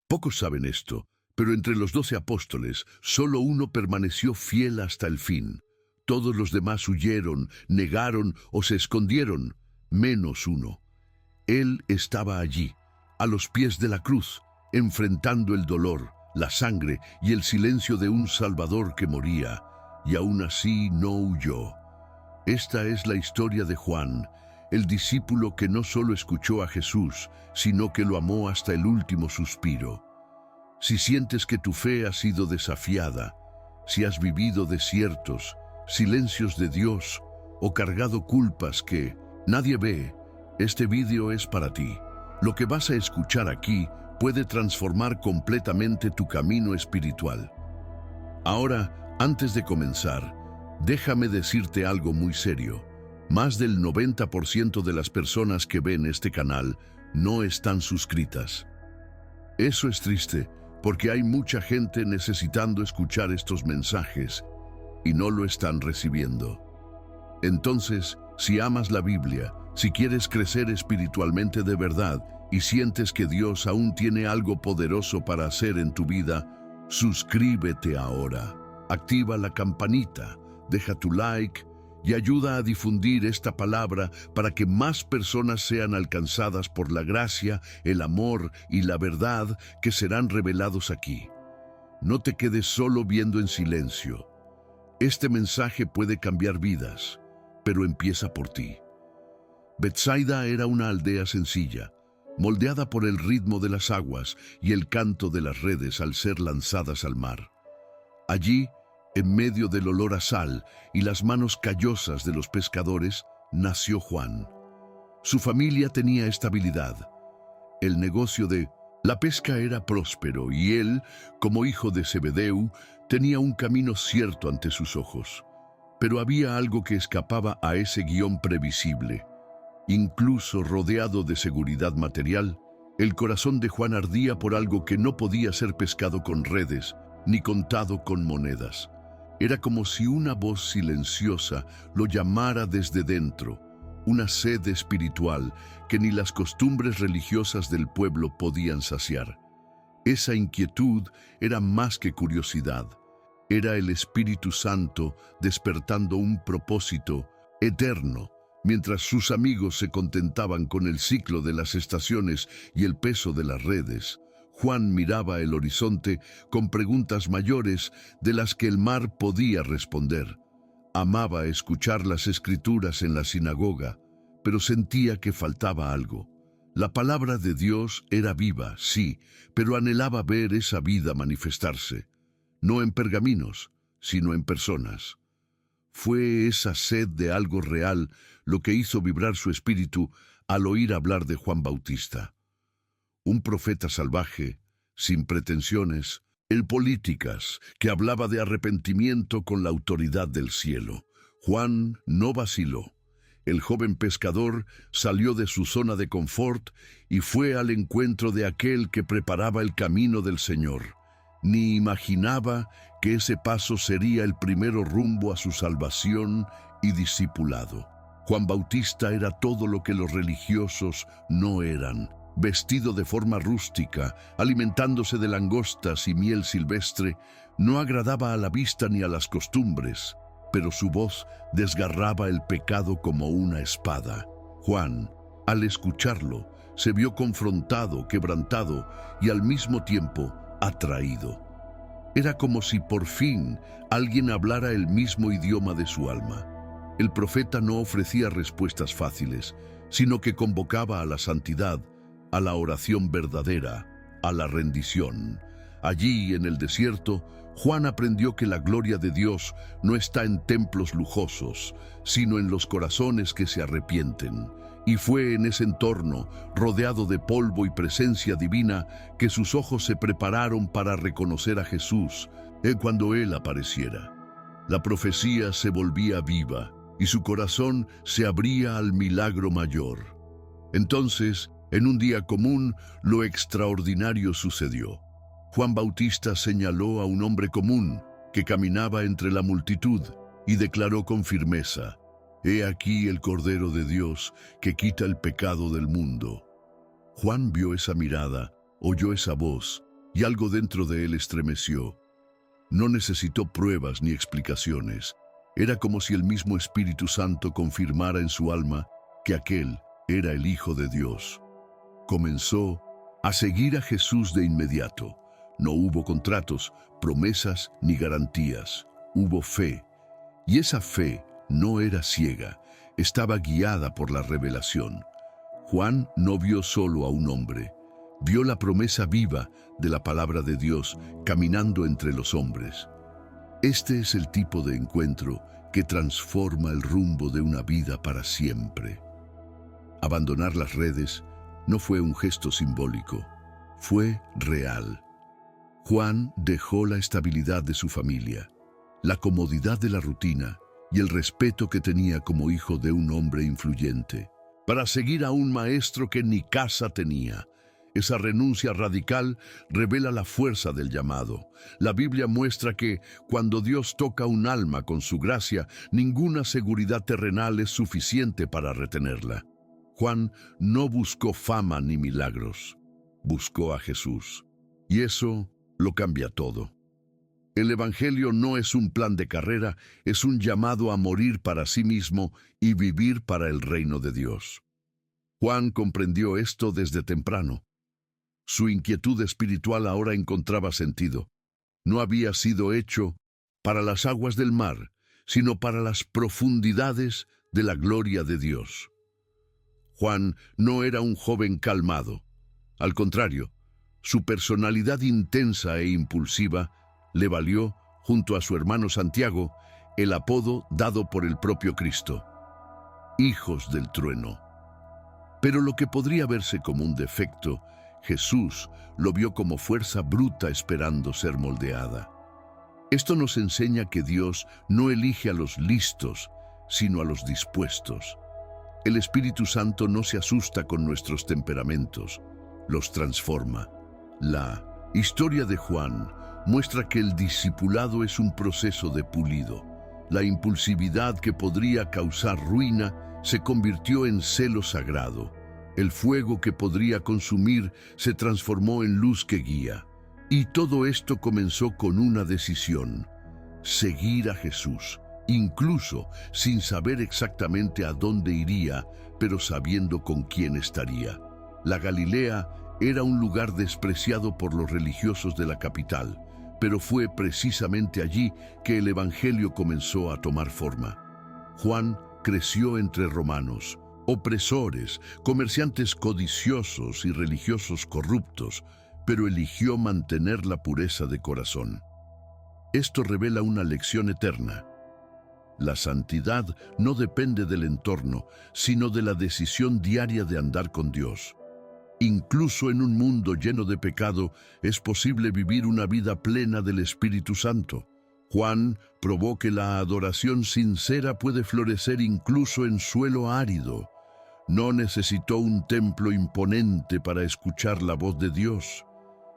Pocos saben esto, pero entre los 12 apóstoles, solo uno permaneció fiel hasta el fin. Todos los demás huyeron, negaron o se escondieron, menos uno. Él estaba allí, a los pies de la cruz, enfrentando el dolor, la sangre y el silencio de un Salvador que moría, y aún así no huyó. Esta es la historia de Juan, el discípulo que no solo escuchó a Jesús, sino que lo amó hasta el último suspiro. Si sientes que tu fe ha sido desafiada, si has vivido desiertos, silencios de Dios o cargado culpas que nadie ve, este vídeo es para ti. Lo que vas a escuchar aquí puede transformar completamente tu camino espiritual. Ahora, antes de comenzar, déjame decirte algo muy serio. Más del 90% de las personas que ven este canal no están suscritas. Eso es triste, porque hay mucha gente necesitando escuchar estos mensajes y no lo están recibiendo. Entonces, si amas la Biblia, si quieres crecer espiritualmente de verdad y sientes que Dios aún tiene algo poderoso para hacer en tu vida, suscríbete ahora. Activa la campanita, deja tu like y ayuda a difundir esta palabra para que más personas sean alcanzadas por la gracia, el amor y la verdad que serán revelados aquí. No te quedes solo viendo en silencio. Este mensaje puede cambiar vidas, pero empieza por ti. Betsaida era una aldea sencilla, moldeada por el ritmo de las aguas y el canto de las redes al ser lanzadas al mar. Allí, en medio del olor a sal y las manos callosas de los pescadores, nació Juan. Su familia tenía estabilidad. El negocio de la pesca era próspero y él, como hijo de Zebedeo, tenía un camino cierto ante sus ojos. Pero había algo que escapaba a ese guión previsible. Incluso rodeado de seguridad material, el corazón de Juan ardía por algo que no podía ser pescado con redes ni contado con monedas. Era como si una voz silenciosa lo llamara desde dentro, una sed espiritual que ni las costumbres religiosas del pueblo podían saciar. Esa inquietud era más que curiosidad. Era el Espíritu Santo despertando un propósito eterno, mientras sus amigos se contentaban con el ciclo de las estaciones y el peso de las redes. Juan miraba el horizonte con preguntas mayores de las que el mar podía responder. Amaba escuchar las escrituras en la sinagoga, pero sentía que faltaba algo. La palabra de Dios era viva, sí, pero anhelaba ver esa vida manifestarse, no en pergaminos, sino en personas. Fue esa sed de algo real lo que hizo vibrar su espíritu al oír hablar de Juan Bautista. Un profeta salvaje, sin pretensiones, el políticas, que hablaba de arrepentimiento con la autoridad del cielo. Juan no vaciló. El joven pescador salió de su zona de confort y fue al encuentro de aquel que preparaba el camino del Señor. Ni imaginaba que ese paso sería el primero rumbo a su salvación y discipulado. Juan Bautista era todo lo que los religiosos no eran. Vestido de forma rústica, alimentándose de langostas y miel silvestre, no agradaba a la vista ni a las costumbres, pero su voz desgarraba el pecado como una espada. Juan, al escucharlo, se vio confrontado, quebrantado y al mismo tiempo atraído. Era como si por fin alguien hablara el mismo idioma de su alma. El profeta no ofrecía respuestas fáciles, sino que convocaba a la santidad, a la oración verdadera, a la rendición. Allí, en el desierto, Juan aprendió que la gloria de Dios no está en templos lujosos, sino en los corazones que se arrepienten. Y fue en ese entorno, rodeado de polvo y presencia divina, que sus ojos se prepararon para reconocer a Jesús cuando Él apareciera. La profecía se volvía viva y su corazón se abría al milagro mayor. Entonces, en un día común, lo extraordinario sucedió. Juan Bautista señaló a un hombre común que caminaba entre la multitud y declaró con firmeza: «He aquí el Cordero de Dios que quita el pecado del mundo». Juan vio esa mirada, oyó esa voz y algo dentro de él estremeció. No necesitó pruebas ni explicaciones. Era como si el mismo Espíritu Santo confirmara en su alma que aquel era el Hijo de Dios. Comenzó a seguir a Jesús de inmediato. No hubo contratos, promesas ni garantías. Hubo fe. Y esa fe no era ciega, estaba guiada por la revelación. Juan no vio solo a un hombre, vio la promesa viva de la palabra de Dios caminando entre los hombres. Este es el tipo de encuentro que transforma el rumbo de una vida para siempre. Abandonar las redes no fue un gesto simbólico, fue real. Juan dejó la estabilidad de su familia, la comodidad de la rutina y el respeto que tenía como hijo de un hombre influyente, para seguir a un maestro que ni casa tenía. Esa renuncia radical revela la fuerza del llamado. La Biblia muestra que, cuando Dios toca un alma con su gracia, ninguna seguridad terrenal es suficiente para retenerla. Juan no buscó fama ni milagros, buscó a Jesús. Y eso lo cambia todo. El Evangelio no es un plan de carrera, es un llamado a morir para sí mismo y vivir para el reino de Dios. Juan comprendió esto desde temprano. Su inquietud espiritual ahora encontraba sentido. No había sido hecho para las aguas del mar, sino para las profundidades de la gloria de Dios. Juan no era un joven calmado. Al contrario, su personalidad intensa e impulsiva le valió, junto a su hermano Santiago, el apodo dado por el propio Cristo: hijos del trueno. Pero lo que podría verse como un defecto, Jesús lo vio como fuerza bruta esperando ser moldeada. Esto nos enseña que Dios no elige a los listos, sino a los dispuestos. El Espíritu Santo no se asusta con nuestros temperamentos, los transforma. La historia de Juan muestra que el discipulado es un proceso de pulido. La impulsividad que podría causar ruina se convirtió en celo sagrado. El fuego que podría consumir se transformó en luz que guía. Y todo esto comenzó con una decisión: seguir a Jesús, incluso sin saber exactamente a dónde iría, pero sabiendo con quién estaría. La Galilea era un lugar despreciado por los religiosos de la capital, pero fue precisamente allí que el Evangelio comenzó a tomar forma. Juan creció entre romanos, opresores, comerciantes codiciosos y religiosos corruptos, pero eligió mantener la pureza de corazón. Esto revela una lección eterna. La santidad no depende del entorno, sino de la decisión diaria de andar con Dios. Incluso en un mundo lleno de pecado, es posible vivir una vida plena del Espíritu Santo. Juan probó que la adoración sincera puede florecer incluso en suelo árido. No necesitó un templo imponente para escuchar la voz de Dios.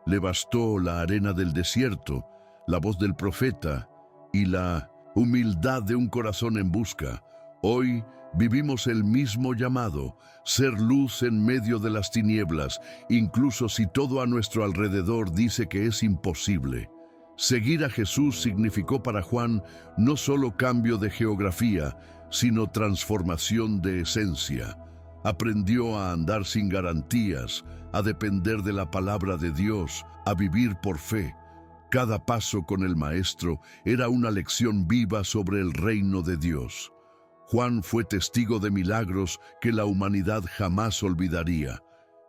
Le bastó la arena del desierto, la voz del profeta y la humildad de un corazón en busca. Hoy vivimos el mismo llamado: ser luz en medio de las tinieblas, incluso si todo a nuestro alrededor dice que es imposible. Seguir a Jesús significó para Juan no solo cambio de geografía, sino transformación de esencia. Aprendió a andar sin garantías, a depender de la palabra de Dios, a vivir por fe. Cada paso con el Maestro era una lección viva sobre el reino de Dios. Juan fue testigo de milagros que la humanidad jamás olvidaría,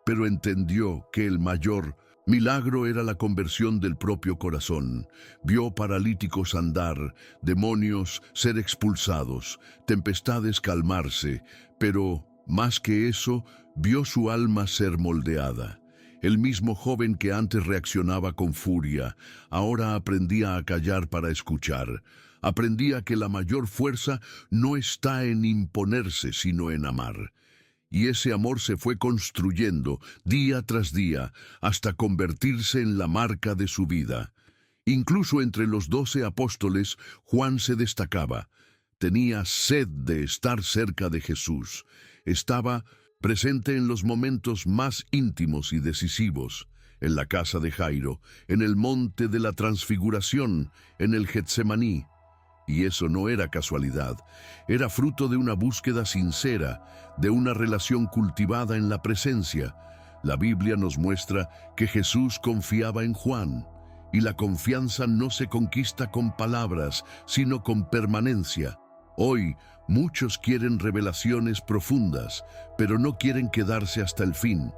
pero entendió que el mayor milagro era la conversión del propio corazón. Vio paralíticos andar, demonios ser expulsados, tempestades calmarse, pero más que eso, vio su alma ser moldeada. El mismo joven que antes reaccionaba con furia, ahora aprendía a callar para escuchar. Aprendía que la mayor fuerza no está en imponerse, sino en amar. Y ese amor se fue construyendo día tras día hasta convertirse en la marca de su vida. Incluso entre los 12 apóstoles, Juan se destacaba. Tenía sed de estar cerca de Jesús. Estaba presente en los momentos más íntimos y decisivos. en la casa de Jairo, en el monte de la transfiguración, en el Getsemaní. Y eso no era casualidad, era fruto de una búsqueda sincera, de una relación cultivada en la presencia. La Biblia nos muestra que Jesús confiaba en Juan, y la confianza no se conquista con palabras, sino con permanencia. Hoy, muchos quieren revelaciones profundas, pero no quieren quedarse hasta el fin.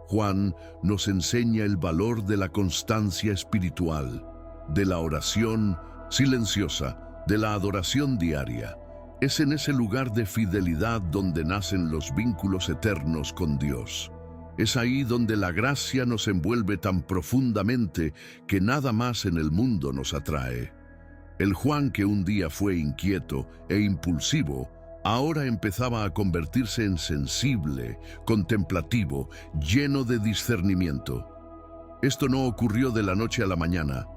Juan nos enseña el valor de la constancia espiritual, de la oración silenciosa, de la adoración diaria. Es en ese lugar de fidelidad donde nacen los vínculos eternos con Dios. Es ahí donde la gracia nos envuelve tan profundamente que nada más en el mundo nos atrae. El Juan que un día fue inquieto e impulsivo, ahora empezaba a convertirse en sensible, contemplativo, lleno de discernimiento. Esto no ocurrió de la noche a la mañana.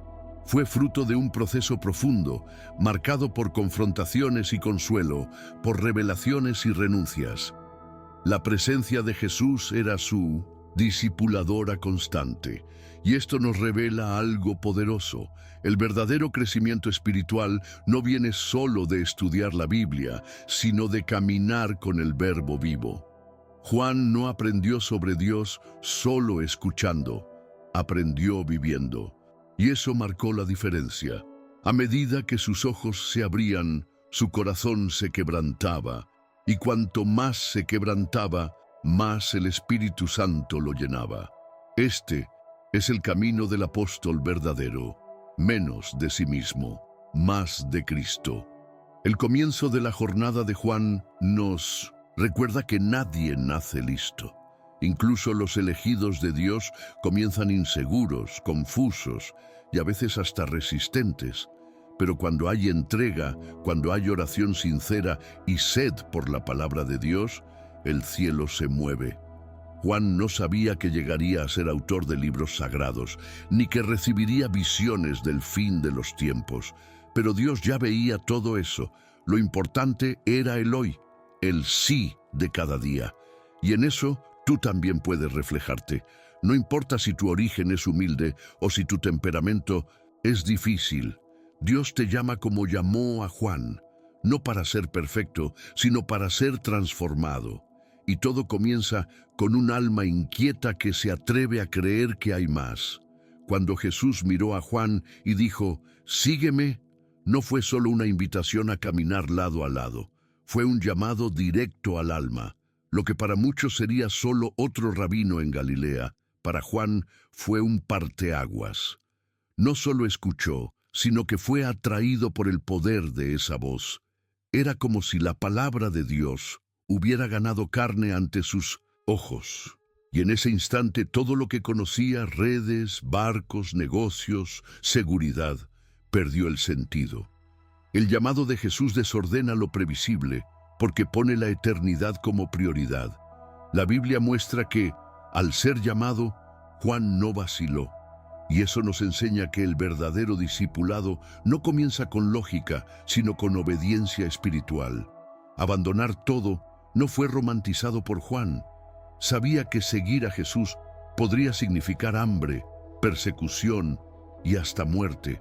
Fue fruto de un proceso profundo, marcado por confrontaciones y consuelo, por revelaciones y renuncias. La presencia de Jesús era su discipuladora constante, y esto nos revela algo poderoso. El verdadero crecimiento espiritual no viene solo de estudiar la Biblia, sino de caminar con el Verbo vivo. Juan no aprendió sobre Dios solo escuchando, aprendió viviendo. Y eso marcó la diferencia. A medida que sus ojos se abrían, su corazón se quebrantaba, y cuanto más se quebrantaba, más el Espíritu Santo lo llenaba. Este es el camino del apóstol verdadero, menos de sí mismo, más de Cristo. El comienzo de la jornada de Juan nos recuerda que nadie nace listo. Incluso los elegidos de Dios comienzan inseguros, confusos y a veces hasta resistentes. Pero cuando hay entrega, cuando hay oración sincera y sed por la palabra de Dios, el cielo se mueve. Juan no sabía que llegaría a ser autor de libros sagrados, ni que recibiría visiones del fin de los tiempos. Pero Dios ya veía todo eso. Lo importante era el hoy, el sí de cada día. Y en eso tú también puedes reflejarte. No importa si tu origen es humilde o si tu temperamento es difícil. Dios te llama como llamó a Juan, no para ser perfecto, sino para ser transformado. Y todo comienza con un alma inquieta que se atreve a creer que hay más. Cuando Jesús miró a Juan y dijo, «Sígueme», no fue solo una invitación a caminar lado a lado. Fue un llamado directo al alma. Lo que para muchos sería solo otro rabino en Galilea, para Juan fue un parteaguas. No solo escuchó, sino que fue atraído por el poder de esa voz. Era como si la palabra de Dios hubiera ganado carne ante sus ojos. Y en ese instante todo lo que conocía, redes, barcos, negocios, seguridad, perdió el sentido. El llamado de Jesús desordena lo previsible, porque pone la eternidad como prioridad. La Biblia muestra que, al ser llamado, Juan no vaciló. Y eso nos enseña que el verdadero discipulado no comienza con lógica, sino con obediencia espiritual. Abandonar todo no fue romantizado por Juan. Sabía que seguir a Jesús podría significar hambre, persecución y hasta muerte.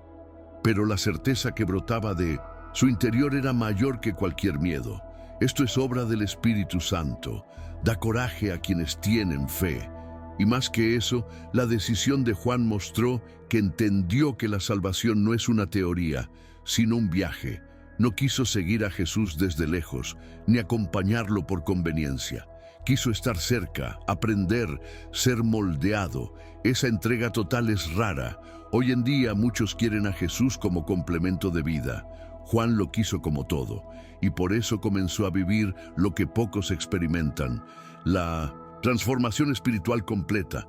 Pero la certeza que brotaba de su interior era mayor que cualquier miedo. Esto es obra del Espíritu Santo. Da coraje a quienes tienen fe. Y más que eso, la decisión de Juan mostró que entendió que la salvación no es una teoría, sino un viaje. No quiso seguir a Jesús desde lejos, ni acompañarlo por conveniencia. Quiso estar cerca, aprender, ser moldeado. Esa entrega total es rara. Hoy en día muchos quieren a Jesús como complemento de vida. Juan lo quiso como todo, y por eso comenzó a vivir lo que pocos experimentan, la transformación espiritual completa.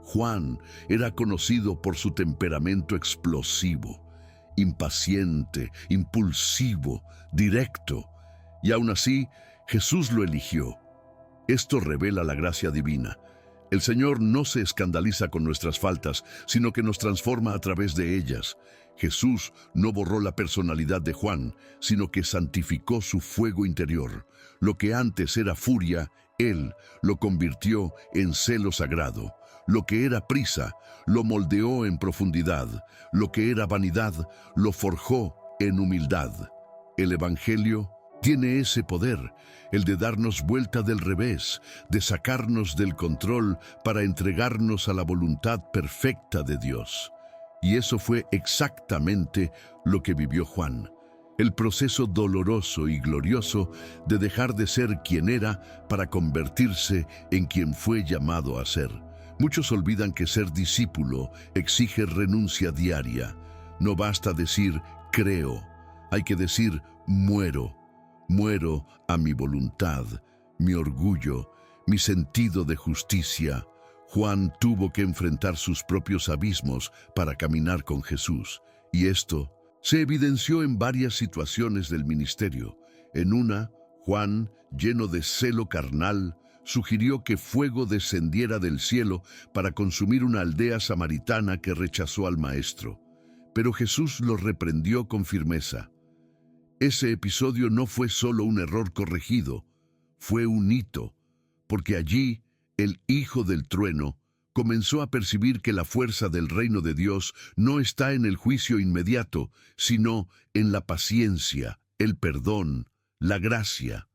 Juan era conocido por su temperamento explosivo, impaciente, impulsivo, directo, y aún así Jesús lo eligió. Esto revela la gracia divina. El Señor no se escandaliza con nuestras faltas, sino que nos transforma a través de ellas. Jesús no borró la personalidad de Juan, sino que santificó su fuego interior. Lo que antes era furia, Él lo convirtió en celo sagrado. Lo que era prisa, lo moldeó en profundidad. Lo que era vanidad, lo forjó en humildad. El Evangelio tiene ese poder, el de darnos vuelta del revés, de sacarnos del control para entregarnos a la voluntad perfecta de Dios. Y eso fue exactamente lo que vivió Juan. El proceso doloroso y glorioso de dejar de ser quien era para convertirse en quien fue llamado a ser. Muchos olvidan que ser discípulo exige renuncia diaria. No basta decir creo, hay que decir muero. Muero a mi voluntad, mi orgullo, mi sentido de justicia. Juan tuvo que enfrentar sus propios abismos para caminar con Jesús. Y esto se evidenció en varias situaciones del ministerio. En una, Juan, lleno de celo carnal, sugirió que fuego descendiera del cielo para consumir una aldea samaritana que rechazó al maestro. Pero Jesús lo reprendió con firmeza. Ese episodio no fue solo un error corregido, fue un hito, porque allí el Hijo del Trueno comenzó a percibir que la fuerza del reino de Dios no está en el juicio inmediato, sino en la paciencia, el perdón, la gracia.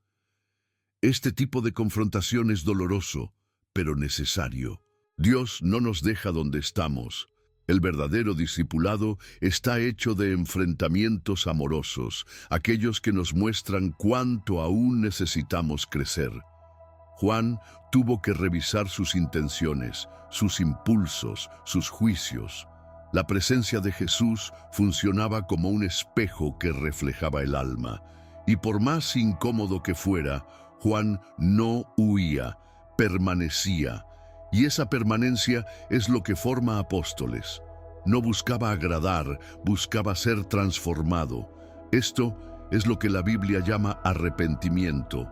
Este tipo de confrontación es doloroso, pero necesario. Dios no nos deja donde estamos. El verdadero discipulado está hecho de enfrentamientos amorosos, aquellos que nos muestran cuánto aún necesitamos crecer. Juan tuvo que revisar sus intenciones, sus impulsos, sus juicios. La presencia de Jesús funcionaba como un espejo que reflejaba el alma, y por más incómodo que fuera, Juan no huía, permanecía. Y esa permanencia es lo que forma apóstoles. No buscaba agradar, buscaba ser transformado. Esto es lo que la Biblia llama arrepentimiento.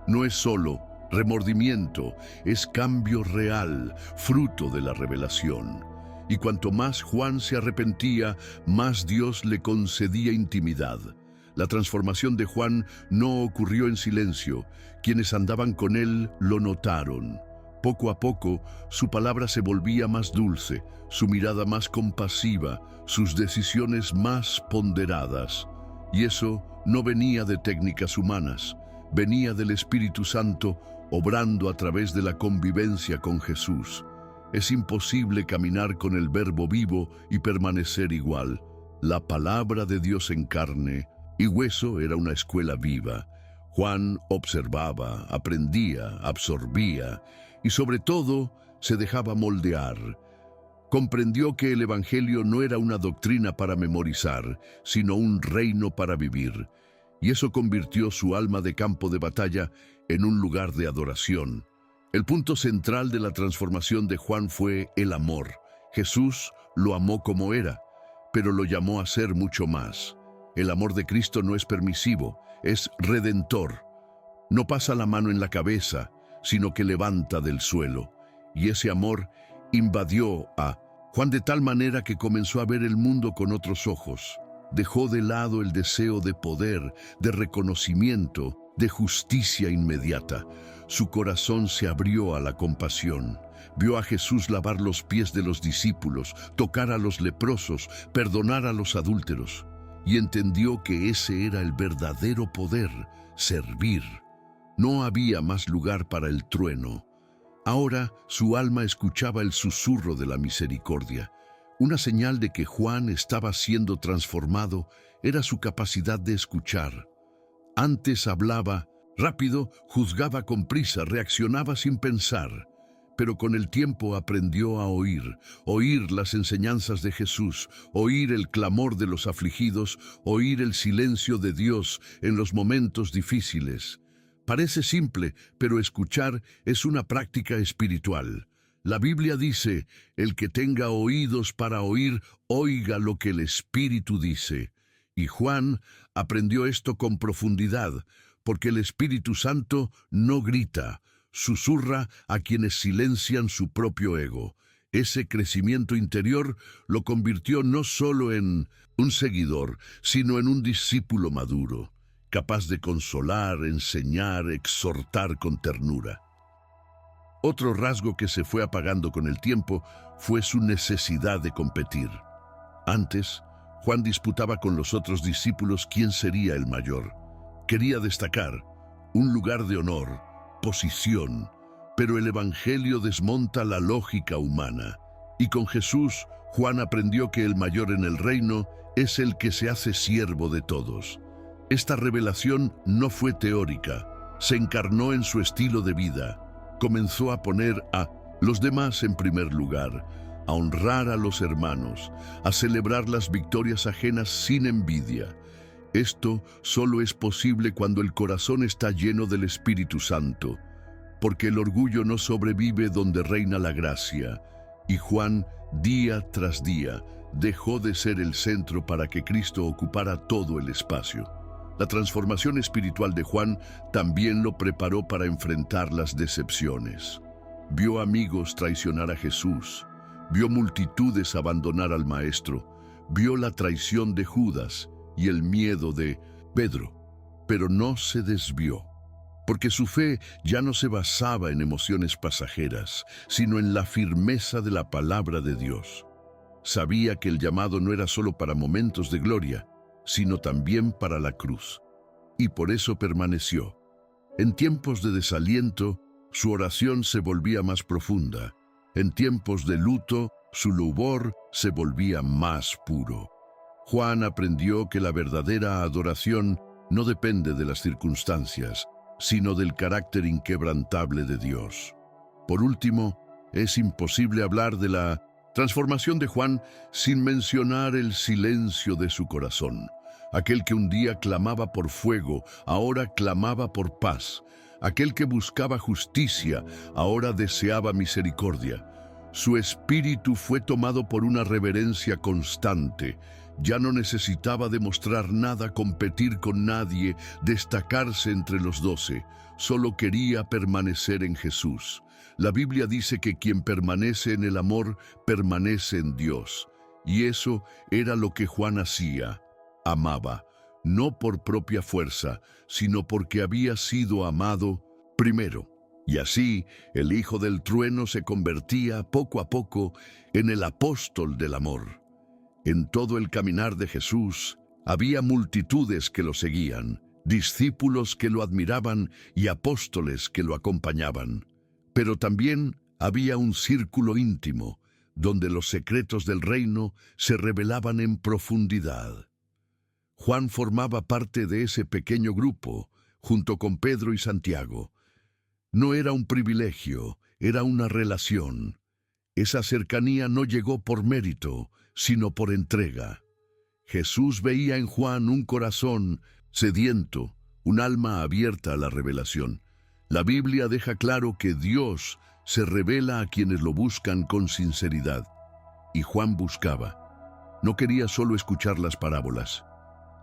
No es solo remordimiento, es cambio real, fruto de la revelación. Y cuanto más Juan se arrepentía, más Dios le concedía intimidad. La transformación de Juan no ocurrió en silencio. Quienes andaban con él lo notaron. Poco a poco, su palabra se volvía más dulce, su mirada más compasiva, sus decisiones más ponderadas. Y eso no venía de técnicas humanas, venía del Espíritu Santo obrando a través de la convivencia con Jesús. Es imposible caminar con el Verbo vivo y permanecer igual. La palabra de Dios en carne y hueso era una escuela viva. Juan observaba, aprendía, absorbía y sobre todo se dejaba moldear. Comprendió que el Evangelio no era una doctrina para memorizar, sino un reino para vivir. Y eso convirtió su alma de campo de batalla en un lugar de adoración. El punto central de la transformación de Juan fue el amor. Jesús lo amó como era, pero lo llamó a ser mucho más. El amor de Cristo no es permisivo, es redentor. No pasa la mano en la cabeza, sino que levanta del suelo. Y ese amor invadió a Juan de tal manera que comenzó a ver el mundo con otros ojos. Dejó de lado el deseo de poder, de reconocimiento, de justicia inmediata. Su corazón se abrió a la compasión. Vio a Jesús lavar los pies de los discípulos, tocar a los leprosos, perdonar a los adúlteros. Y entendió que ese era el verdadero poder, servir. No había más lugar para el trueno. Ahora su alma escuchaba el susurro de la misericordia. Una señal de que Juan estaba siendo transformado era su capacidad de escuchar. Antes hablaba rápido, juzgaba con prisa, reaccionaba sin pensar. Pero con el tiempo aprendió a oír las enseñanzas de Jesús, oír el clamor de los afligidos, oír el silencio de Dios en los momentos difíciles. Parece simple, pero escuchar es una práctica espiritual. La Biblia dice, el que tenga oídos para oír, oiga lo que el Espíritu dice. Y Juan aprendió esto con profundidad, porque el Espíritu Santo no grita, susurra a quienes silencian su propio ego. Ese crecimiento interior lo convirtió no solo en un seguidor, sino en un discípulo maduro, capaz de consolar, enseñar, exhortar con ternura. Otro rasgo que se fue apagando con el tiempo fue su necesidad de competir. Antes, Juan disputaba con los otros discípulos quién sería el mayor. Quería destacar, un lugar de honor, posición, pero el Evangelio desmonta la lógica humana. Y con Jesús, Juan aprendió que el mayor en el reino es el que se hace siervo de todos. Esta revelación no fue teórica, se encarnó en su estilo de vida. Comenzó a poner a los demás en primer lugar, a honrar a los hermanos, a celebrar las victorias ajenas sin envidia. Esto solo es posible cuando el corazón está lleno del Espíritu Santo, porque el orgullo no sobrevive donde reina la gracia. Y Juan, día tras día, dejó de ser el centro para que Cristo ocupara todo el espacio. La transformación espiritual de Juan también lo preparó para enfrentar las decepciones. Vio amigos traicionar a Jesús, vio multitudes abandonar al Maestro, vio la traición de Judas y el miedo de Pedro, pero no se desvió, porque su fe ya no se basaba en emociones pasajeras, sino en la firmeza de la palabra de Dios. Sabía que el llamado no era solo para momentos de gloria, sino también para la cruz. Y por eso permaneció. En tiempos de desaliento, su oración se volvía más profunda. En tiempos de luto, su rubor se volvía más puro. Juan aprendió que la verdadera adoración no depende de las circunstancias, sino del carácter inquebrantable de Dios. Por último, es imposible hablar de la transformación de Juan sin mencionar el silencio de su corazón. Aquel que un día clamaba por fuego, ahora clamaba por paz. Aquel que buscaba justicia, ahora deseaba misericordia. Su espíritu fue tomado por una reverencia constante. Ya no necesitaba demostrar nada, competir con nadie, destacarse entre los 12. Solo quería permanecer en Jesús. La Biblia dice que quien permanece en el amor, permanece en Dios. Y eso era lo que Juan hacía. Amaba, no por propia fuerza, sino porque había sido amado primero. Y así, el Hijo del Trueno se convertía poco a poco en el apóstol del amor. En todo el caminar de Jesús, había multitudes que lo seguían, discípulos que lo admiraban y apóstoles que lo acompañaban. Pero también había un círculo íntimo, donde los secretos del reino se revelaban en profundidad. Juan formaba parte de ese pequeño grupo, junto con Pedro y Santiago. No era un privilegio, era una relación. Esa cercanía no llegó por mérito, sino por entrega. Jesús veía en Juan un corazón sediento, un alma abierta a la revelación. La Biblia deja claro que Dios se revela a quienes lo buscan con sinceridad. Y Juan buscaba. No quería solo escuchar las parábolas.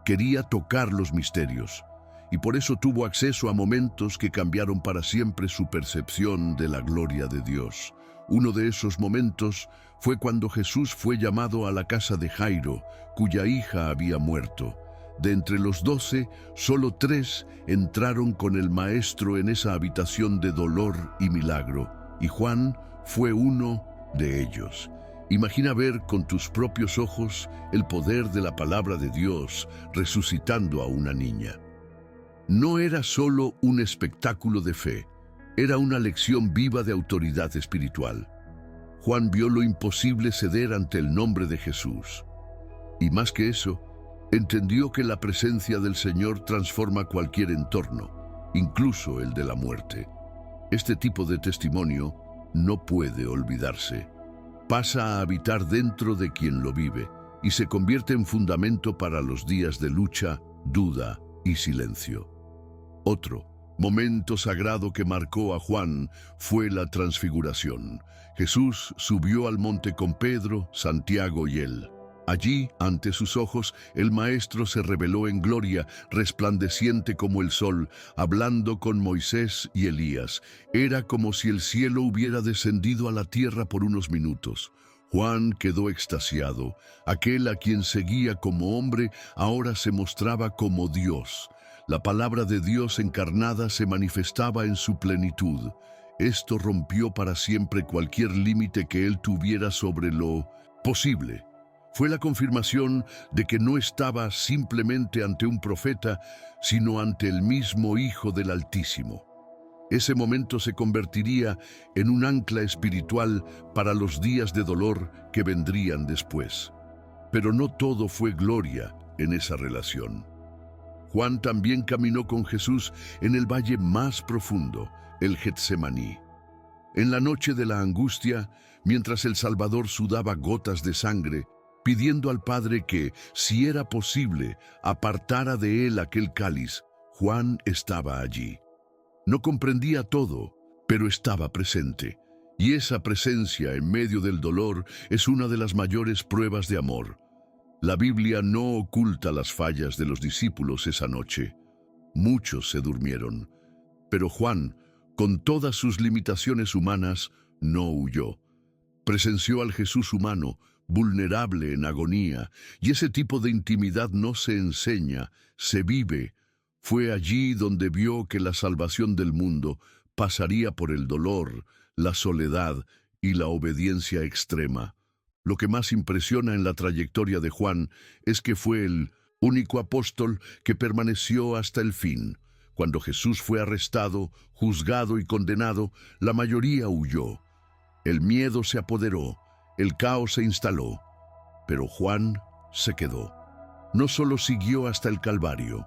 Quería tocar los misterios. Y por eso tuvo acceso a momentos que cambiaron para siempre su percepción de la gloria de Dios. Uno de esos momentos fue cuando Jesús fue llamado a la casa de Jairo, cuya hija había muerto. De entre los 12, solo 3 entraron con el Maestro en esa habitación de dolor y milagro, y Juan fue uno de ellos. Imagina ver con tus propios ojos el poder de la palabra de Dios resucitando a una niña. No era solo un espectáculo de fe, era una lección viva de autoridad espiritual. Juan vio lo imposible ceder ante el nombre de Jesús. Y más que eso, entendió que la presencia del Señor transforma cualquier entorno, incluso el de la muerte. Este tipo de testimonio no puede olvidarse. Pasa a habitar dentro de quien lo vive y se convierte en fundamento para los días de lucha, duda y silencio. Otro momento sagrado que marcó a Juan fue la transfiguración. Jesús subió al monte con Pedro, Santiago y él. Allí, ante sus ojos, el Maestro se reveló en gloria, resplandeciente como el sol, hablando con Moisés y Elías. Era como si el cielo hubiera descendido a la tierra por unos minutos. Juan quedó extasiado. Aquel a quien seguía como hombre, ahora se mostraba como Dios. La palabra de Dios encarnada se manifestaba en su plenitud. Esto rompió para siempre cualquier límite que él tuviera sobre lo posible. Fue la confirmación de que no estaba simplemente ante un profeta, sino ante el mismo Hijo del Altísimo. Ese momento se convertiría en un ancla espiritual para los días de dolor que vendrían después. Pero no todo fue gloria en esa relación. Juan también caminó con Jesús en el valle más profundo, el Getsemaní. En la noche de la angustia, mientras el Salvador sudaba gotas de sangre, pidiendo al Padre que, si era posible, apartara de él aquel cáliz, Juan estaba allí. No comprendía todo, pero estaba presente. Y esa presencia en medio del dolor es una de las mayores pruebas de amor. La Biblia no oculta las fallas de los discípulos esa noche. Muchos se durmieron, pero Juan, con todas sus limitaciones humanas, no huyó. Presenció al Jesús humano, vulnerable en agonía, y ese tipo de intimidad no se enseña, se vive. Fue allí donde vio que la salvación del mundo pasaría por el dolor, la soledad y la obediencia extrema. Lo que más impresiona en la trayectoria de Juan es que fue el único apóstol que permaneció hasta el fin. Cuando Jesús fue arrestado, juzgado y condenado, la mayoría huyó. El miedo se apoderó, el caos se instaló, pero Juan se quedó. No solo siguió hasta el Calvario,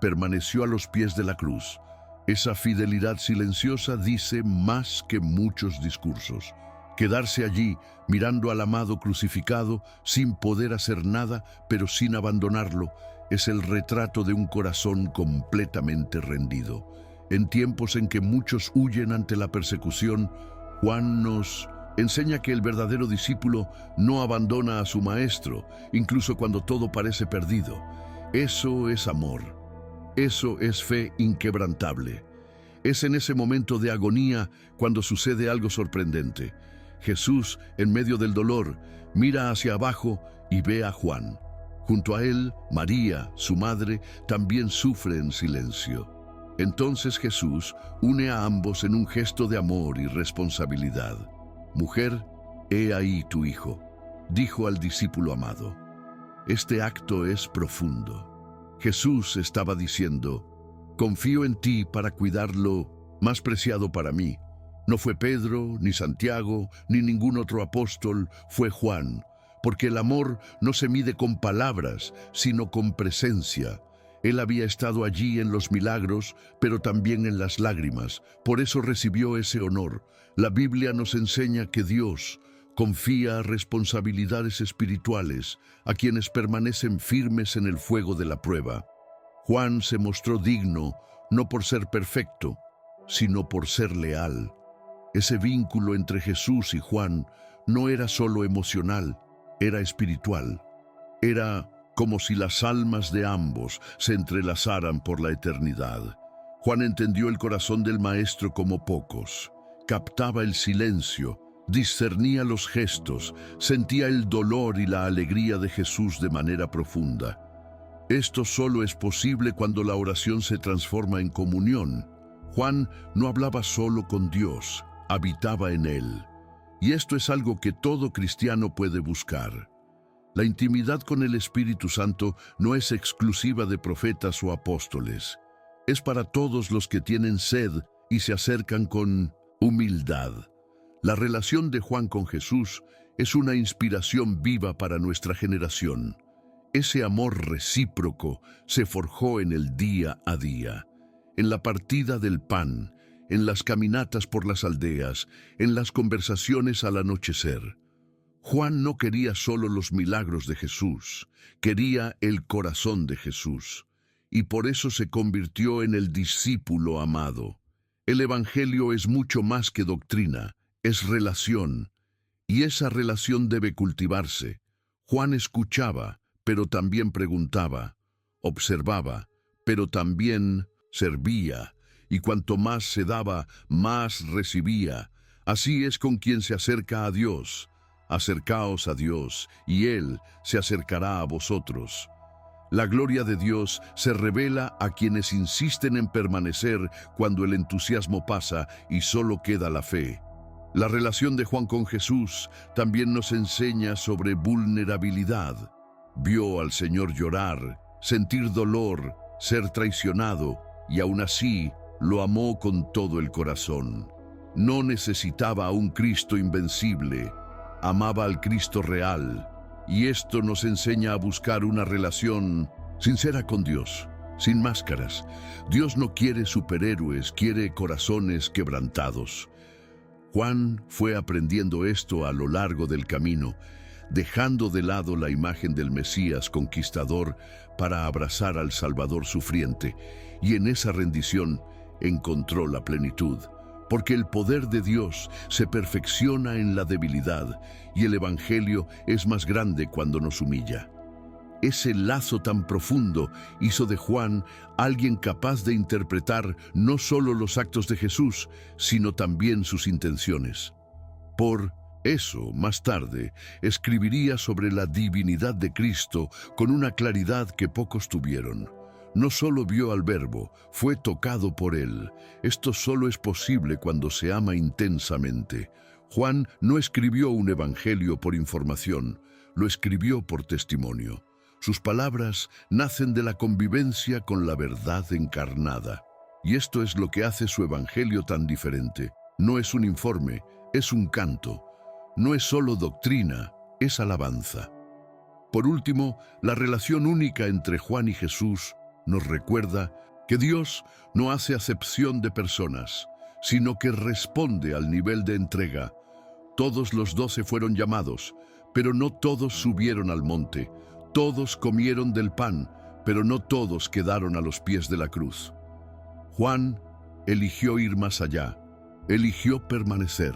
permaneció a los pies de la cruz. Esa fidelidad silenciosa dice más que muchos discursos. Quedarse allí, mirando al amado crucificado, sin poder hacer nada, pero sin abandonarlo, es el retrato de un corazón completamente rendido. En tiempos en que muchos huyen ante la persecución, Juan nos enseña que el verdadero discípulo no abandona a su maestro, incluso cuando todo parece perdido. Eso es amor. Eso es fe inquebrantable. Es en ese momento de agonía cuando sucede algo sorprendente. Jesús, en medio del dolor, mira hacia abajo y ve a Juan. Junto a él, María, su madre, también sufre en silencio. Entonces Jesús une a ambos en un gesto de amor y responsabilidad. «Mujer, he ahí tu hijo», dijo al discípulo amado. Este acto es profundo. Jesús estaba diciendo: «Confío en ti para cuidar lo más preciado para mí». No fue Pedro, ni Santiago, ni ningún otro apóstol, fue Juan, porque el amor no se mide con palabras, sino con presencia. Él había estado allí en los milagros, pero también en las lágrimas. Por eso recibió ese honor. La Biblia nos enseña que Dios confía responsabilidades espirituales a quienes permanecen firmes en el fuego de la prueba. Juan se mostró digno, no por ser perfecto, sino por ser leal. Ese vínculo entre Jesús y Juan no era solo emocional, era espiritual. Era como si las almas de ambos se entrelazaran por la eternidad. Juan entendió el corazón del Maestro como pocos. Captaba el silencio, discernía los gestos, sentía el dolor y la alegría de Jesús de manera profunda. Esto solo es posible cuando la oración se transforma en comunión. Juan no hablaba solo con Dios, habitaba en él. Y esto es algo que todo cristiano puede buscar. La intimidad con el Espíritu Santo no es exclusiva de profetas o apóstoles. Es para todos los que tienen sed y se acercan con humildad. La relación de Juan con Jesús es una inspiración viva para nuestra generación. Ese amor recíproco se forjó en el día a día, en la partida del pan, en las caminatas por las aldeas, en las conversaciones al anochecer. Juan no quería solo los milagros de Jesús, quería el corazón de Jesús, y por eso se convirtió en el discípulo amado. El Evangelio es mucho más que doctrina, es relación, y esa relación debe cultivarse. Juan escuchaba, pero también preguntaba, observaba, pero también servía, y cuanto más se daba, más recibía. Así es con quien se acerca a Dios. Acercaos a Dios, y Él se acercará a vosotros. La gloria de Dios se revela a quienes insisten en permanecer cuando el entusiasmo pasa y solo queda la fe. La relación de Juan con Jesús también nos enseña sobre vulnerabilidad. Vio al Señor llorar, sentir dolor, ser traicionado, y aún así lo amó con todo el corazón. No necesitaba a un Cristo invencible, amaba al Cristo real, y esto nos enseña a buscar una relación sincera con Dios, sin máscaras. Dios no quiere superhéroes, quiere corazones quebrantados. Juan fue aprendiendo esto a lo largo del camino, dejando de lado la imagen del Mesías conquistador para abrazar al Salvador sufriente, y en esa rendición encontró la plenitud, porque el poder de Dios se perfecciona en la debilidad, y el Evangelio es más grande cuando nos humilla. Ese lazo tan profundo hizo de Juan alguien capaz de interpretar no solo los actos de Jesús, sino también sus intenciones. Por eso, más tarde, escribiría sobre la divinidad de Cristo con una claridad que pocos tuvieron. No solo vio al Verbo, fue tocado por él. Esto solo es posible cuando se ama intensamente. Juan no escribió un evangelio por información, lo escribió por testimonio. Sus palabras nacen de la convivencia con la verdad encarnada. Y esto es lo que hace su evangelio tan diferente. No es un informe, es un canto. No es solo doctrina, es alabanza. Por último, la relación única entre Juan y Jesús nos recuerda que Dios no hace acepción de personas, sino que responde al nivel de entrega. Todos los 12 fueron llamados, pero no todos subieron al monte. Todos comieron del pan, pero no todos quedaron a los pies de la cruz. Juan eligió ir más allá, eligió permanecer,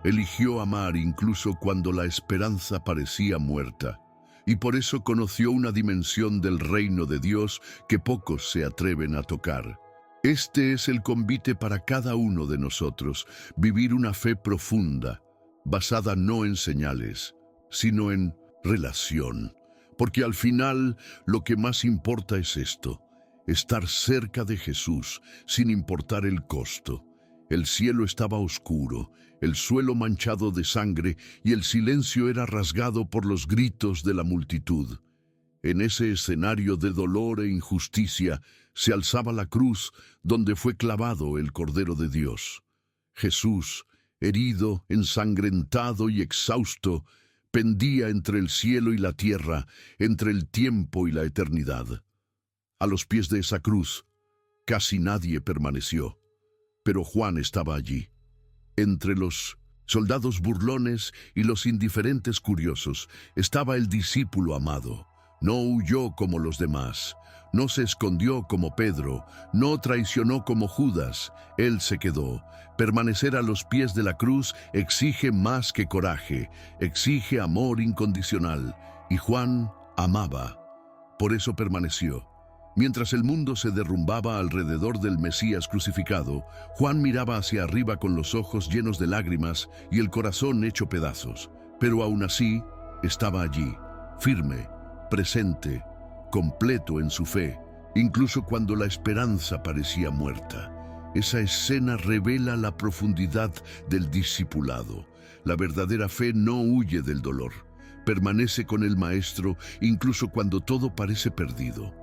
eligió amar incluso cuando la esperanza parecía muerta, y por eso conoció una dimensión del reino de Dios que pocos se atreven a tocar. Este es el convite para cada uno de nosotros, vivir una fe profunda, basada no en señales, sino en relación. Porque al final lo que más importa es esto, estar cerca de Jesús sin importar el costo. El cielo estaba oscuro, el suelo manchado de sangre y el silencio era rasgado por los gritos de la multitud. En ese escenario de dolor e injusticia se alzaba la cruz donde fue clavado el Cordero de Dios. Jesús, herido, ensangrentado y exhausto, pendía entre el cielo y la tierra, entre el tiempo y la eternidad. A los pies de esa cruz, casi nadie permaneció, pero Juan estaba allí, entre los soldados burlones y los indiferentes curiosos. Estaba el discípulo amado. No huyó como los demás, no se escondió como Pedro, no traicionó como Judas. Él se quedó. Permanecer a los pies de la cruz exige más que coraje, exige amor incondicional. Y Juan amaba. Por eso permaneció. Mientras el mundo se derrumbaba alrededor del Mesías crucificado, Juan miraba hacia arriba con los ojos llenos de lágrimas y el corazón hecho pedazos. Pero aún así, estaba allí, firme, presente, completo en su fe, incluso cuando la esperanza parecía muerta. Esa escena revela la profundidad del discipulado. La verdadera fe no huye del dolor. Permanece con el Maestro incluso cuando todo parece perdido.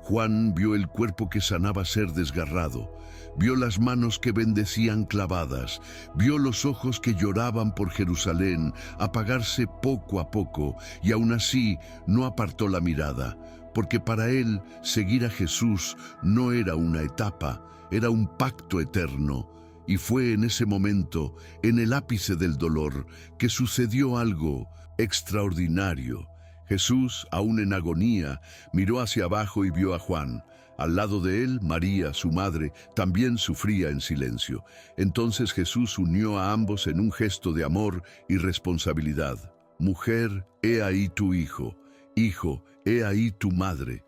Juan vio el cuerpo que sanaba ser desgarrado, vio las manos que bendecían clavadas, vio los ojos que lloraban por Jerusalén apagarse poco a poco, y aún así no apartó la mirada, porque para él seguir a Jesús no era una etapa, era un pacto eterno. Y fue en ese momento, en el ápice del dolor, que sucedió algo extraordinario. Jesús, aún en agonía, miró hacia abajo y vio a Juan. Al lado de él, María, su madre, también sufría en silencio. Entonces Jesús unió a ambos en un gesto de amor y responsabilidad. Mujer, he ahí tu hijo. Hijo, he ahí tu madre.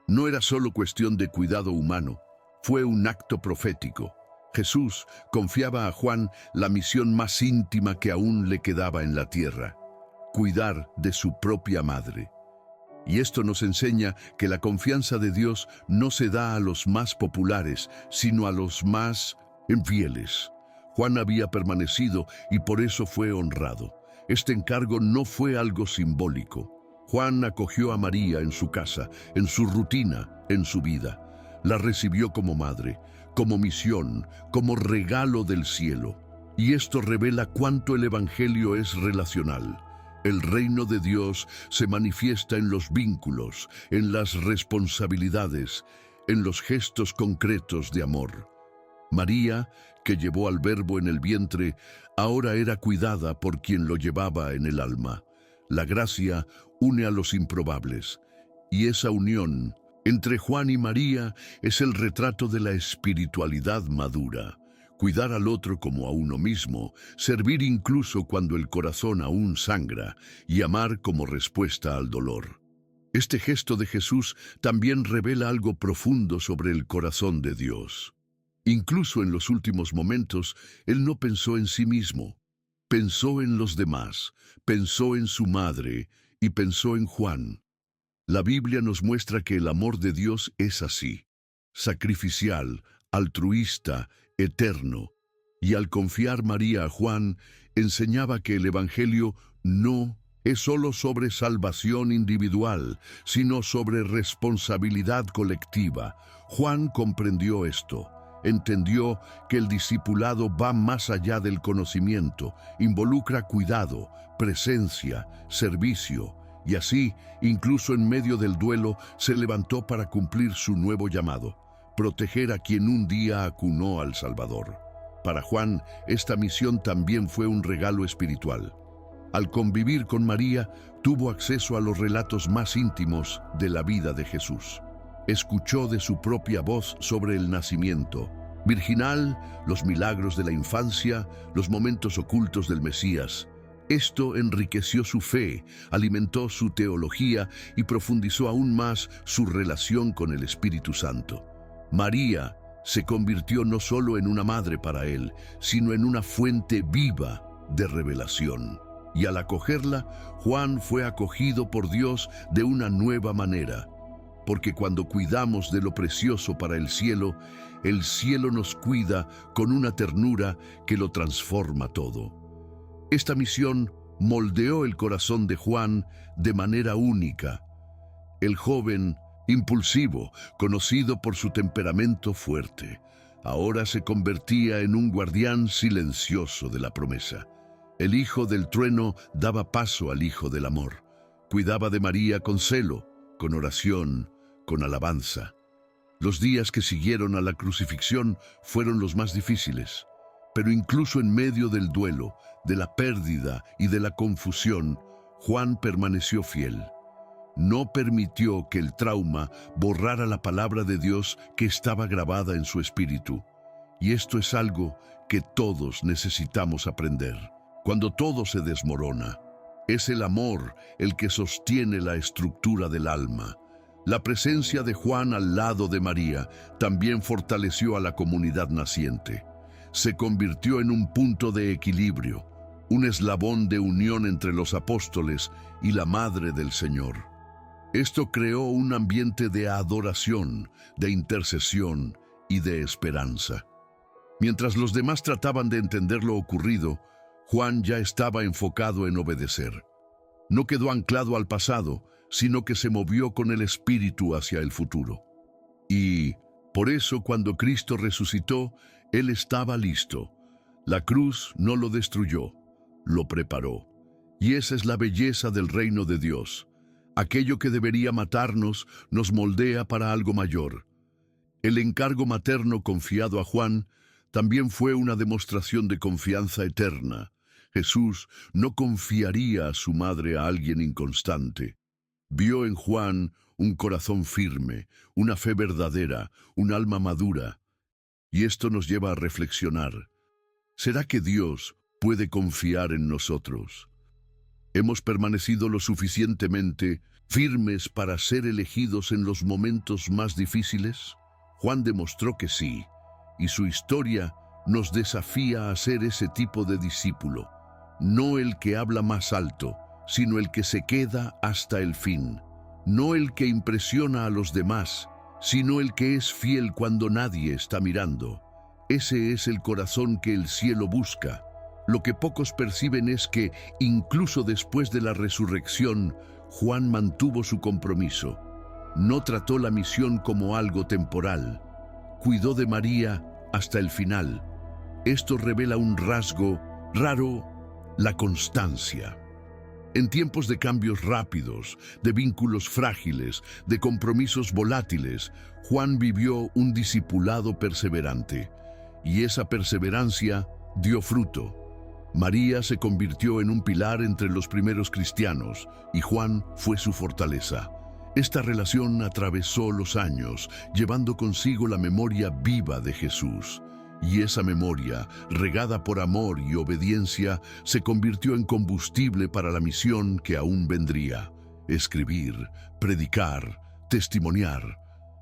No era solo cuestión de cuidado humano, fue un acto profético. Jesús confiaba a Juan la misión más íntima que aún le quedaba en la tierra: cuidar de su propia madre. Y esto nos enseña que la confianza de Dios no se da a los más populares, sino a los más infieles. Juan había permanecido y por eso fue honrado. Este encargo no fue algo simbólico. Juan acogió a María en su casa, en su rutina, en su vida. La recibió como madre, como misión, como regalo del cielo. Y esto revela cuánto el Evangelio es relacional. El reino de Dios se manifiesta en los vínculos, en las responsabilidades, en los gestos concretos de amor. María, que llevó al Verbo en el vientre, ahora era cuidada por quien lo llevaba en el alma. La gracia une a los improbables, y esa unión entre Juan y María es el retrato de la espiritualidad madura. Cuidar al otro como a uno mismo, servir incluso cuando el corazón aún sangra, y amar como respuesta al dolor. Este gesto de Jesús también revela algo profundo sobre el corazón de Dios. Incluso en los últimos momentos, Él no pensó en sí mismo. Pensó en los demás, pensó en su madre y pensó en Juan. La Biblia nos muestra que el amor de Dios es así, sacrificial, altruista, eterno. Y al confiar María a Juan, enseñaba que el Evangelio no es solo sobre salvación individual, sino sobre responsabilidad colectiva. Juan comprendió esto. Entendió que el discipulado va más allá del conocimiento, involucra cuidado, presencia, servicio, y así, incluso en medio del duelo, se levantó para cumplir su nuevo llamado, proteger a quien un día acunó al Salvador. Para Juan, esta misión también fue un regalo espiritual. Al convivir con María, tuvo acceso a los relatos más íntimos de la vida de Jesús. Escuchó de su propia voz sobre el nacimiento virginal, los milagros de la infancia, los momentos ocultos del Mesías. Esto enriqueció su fe, alimentó su teología y profundizó aún más su relación con el Espíritu Santo. María se convirtió no solo en una madre para él, sino en una fuente viva de revelación. Y al acogerla, Juan fue acogido por Dios de una nueva manera. Porque cuando cuidamos de lo precioso para el cielo nos cuida con una ternura que lo transforma todo. Esta misión moldeó el corazón de Juan de manera única. El joven, impulsivo, conocido por su temperamento fuerte, ahora se convertía en un guardián silencioso de la promesa. El hijo del trueno daba paso al hijo del amor. Cuidaba de María con celo, con oración, con alabanza. Los días que siguieron a la crucifixión fueron los más difíciles, pero incluso en medio del duelo, de la pérdida y de la confusión, Juan permaneció fiel. No permitió que el trauma borrara la palabra de Dios que estaba grabada en su espíritu. Y esto es algo que todos necesitamos aprender. Cuando todo se desmorona, es el amor el que sostiene la estructura del alma. La presencia de Juan al lado de María también fortaleció a la comunidad naciente. Se convirtió en un punto de equilibrio, un eslabón de unión entre los apóstoles y la Madre del Señor. Esto creó un ambiente de adoración, de intercesión y de esperanza. Mientras los demás trataban de entender lo ocurrido, Juan ya estaba enfocado en obedecer. No quedó anclado al pasado, sino que se movió con el Espíritu hacia el futuro. Y por eso cuando Cristo resucitó, Él estaba listo. La cruz no lo destruyó, lo preparó. Y esa es la belleza del reino de Dios. Aquello que debería matarnos nos moldea para algo mayor. El encargo materno confiado a Juan también fue una demostración de confianza eterna. Jesús no confiaría a su madre a alguien inconstante. Vio en Juan un corazón firme, una fe verdadera, un alma madura. Y esto nos lleva a reflexionar. ¿Será que Dios puede confiar en nosotros? ¿Hemos permanecido lo suficientemente firmes para ser elegidos en los momentos más difíciles? Juan demostró que sí, y su historia nos desafía a ser ese tipo de discípulo. No el que habla más alto, sino el que se queda hasta el fin. no el que impresiona a los demás, sino el que es fiel cuando nadie está mirando. Ese es el corazón que el cielo busca. Lo que pocos perciben es que, incluso después de la resurrección, Juan mantuvo su compromiso. No trató la misión como algo temporal. Cuidó de María hasta el final. Esto revela un rasgo raro: la constancia. En tiempos de cambios rápidos, de vínculos frágiles, de compromisos volátiles, Juan vivió un discipulado perseverante. Y esa perseverancia dio fruto. María se convirtió en un pilar entre los primeros cristianos, y Juan fue su fortaleza. Esta relación atravesó los años, llevando consigo la memoria viva de Jesús. Y esa memoria, regada por amor y obediencia, se convirtió en combustible para la misión que aún vendría: escribir, predicar, testimoniar.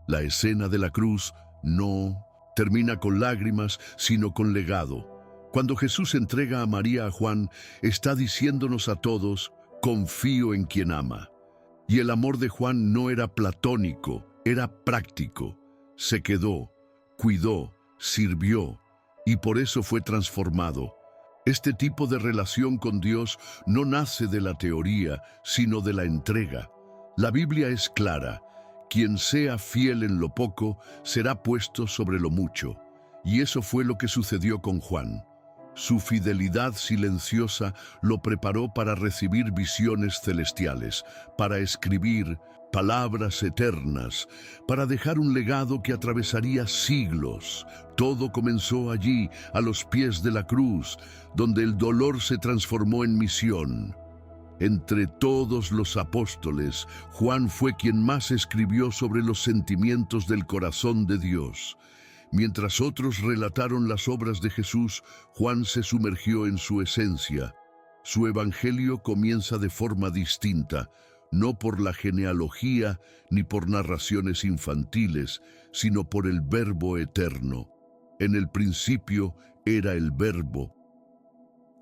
La escena de la cruz no termina con lágrimas, sino con legado. Cuando Jesús entrega a María a Juan, está diciéndonos a todos: confío en quien ama. Y el amor de Juan no era platónico, era práctico. Se quedó, cuidó, sirvió, y por eso fue transformado. Este tipo de relación con Dios no nace de la teoría, sino de la entrega. La Biblia es clara: quien sea fiel en lo poco, será puesto sobre lo mucho. Y eso fue lo que sucedió con Juan. Su fidelidad silenciosa lo preparó para recibir visiones celestiales, para escribir palabras eternas, para dejar un legado que atravesaría siglos. Todo comenzó allí, a los pies de la cruz, donde el dolor se transformó en misión. Entre todos los apóstoles, Juan fue quien más escribió sobre los sentimientos del corazón de Dios. Mientras otros relataron las obras de Jesús, Juan se sumergió en su esencia. Su evangelio comienza de forma distinta, no por la genealogía ni por narraciones infantiles, sino por el Verbo eterno. En el principio era el Verbo.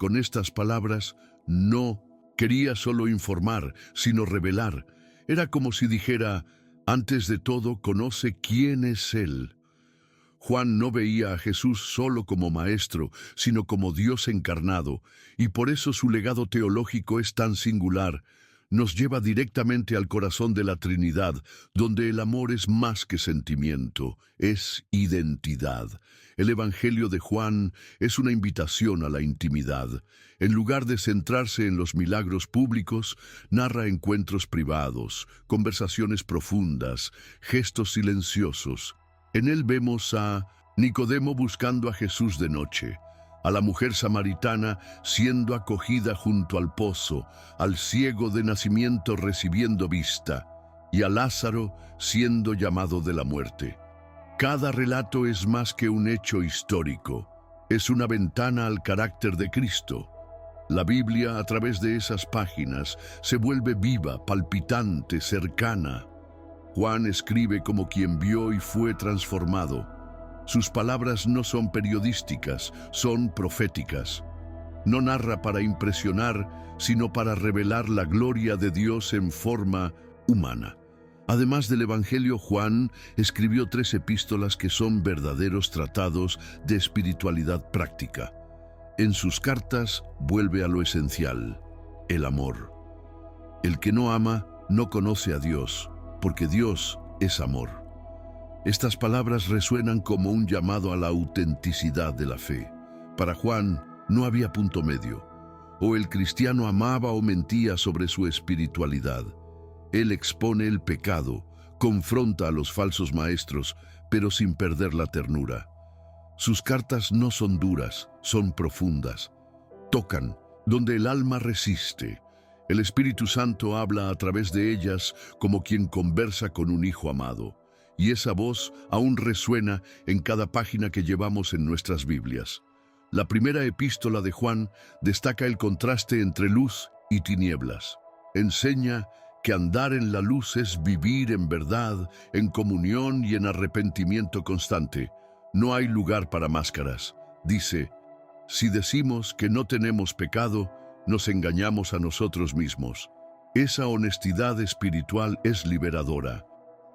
Con estas palabras, no quería solo informar, sino revelar. Era como si dijera: antes de todo, conoce quién es Él. Juan no veía a Jesús solo como maestro, sino como Dios encarnado, y por eso su legado teológico es tan singular. Nos lleva directamente al corazón de la Trinidad, donde el amor es más que sentimiento, es identidad. El Evangelio de Juan es una invitación a la intimidad. En lugar de centrarse en los milagros públicos, narra encuentros privados, conversaciones profundas, gestos silenciosos. En él vemos a Nicodemo buscando a Jesús de noche, a la mujer samaritana siendo acogida junto al pozo, al ciego de nacimiento recibiendo vista, y a Lázaro siendo llamado de la muerte. Cada relato es más que un hecho histórico, es una ventana al carácter de Cristo. La Biblia, a través de esas páginas, se vuelve viva, palpitante, cercana. Juan escribe como quien vio y fue transformado. Sus palabras no son periodísticas, son proféticas. No narra para impresionar, sino para revelar la gloria de Dios en forma humana. Además del Evangelio, Juan escribió 3 epístolas que son verdaderos tratados de espiritualidad práctica. En sus cartas vuelve a lo esencial: el amor. El que no ama no conoce a Dios, porque Dios es amor. Estas palabras resuenan como un llamado a la autenticidad de la fe. Para Juan no había punto medio. O el cristiano amaba o mentía sobre su espiritualidad. Él expone el pecado, confronta a los falsos maestros, pero sin perder la ternura. Sus cartas no son duras, son profundas. Tocan donde el alma resiste. El Espíritu Santo habla a través de ellas como quien conversa con un hijo amado. Y esa voz aún resuena en cada página que llevamos en nuestras Biblias. La primera epístola de Juan destaca el contraste entre luz y tinieblas. Enseña que andar en la luz es vivir en verdad, en comunión y en arrepentimiento constante. No hay lugar para máscaras. Dice: si decimos que no tenemos pecado, nos engañamos a nosotros mismos. Esa honestidad espiritual es liberadora.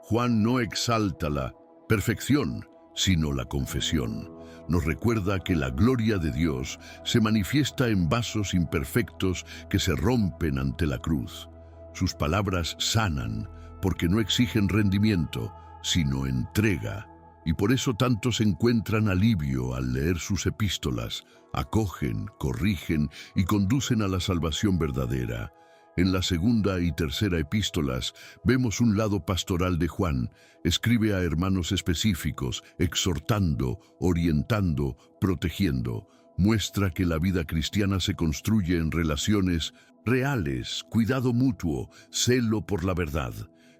Juan no exalta la perfección, sino la confesión. Nos recuerda que la gloria de Dios se manifiesta en vasos imperfectos que se rompen ante la cruz. Sus palabras sanan, porque no exigen rendimiento, sino entrega. Y por eso tantos encuentran alivio al leer sus epístolas, acogen, corrigen y conducen a la salvación verdadera. En la segunda y tercera epístolas vemos un lado pastoral de Juan. Escribe a hermanos específicos, exhortando, orientando, protegiendo. Muestra que la vida cristiana se construye en relaciones reales, cuidado mutuo, celo por la verdad.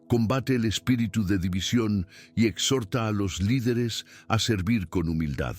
Combate el espíritu de división y exhorta a los líderes a servir con humildad.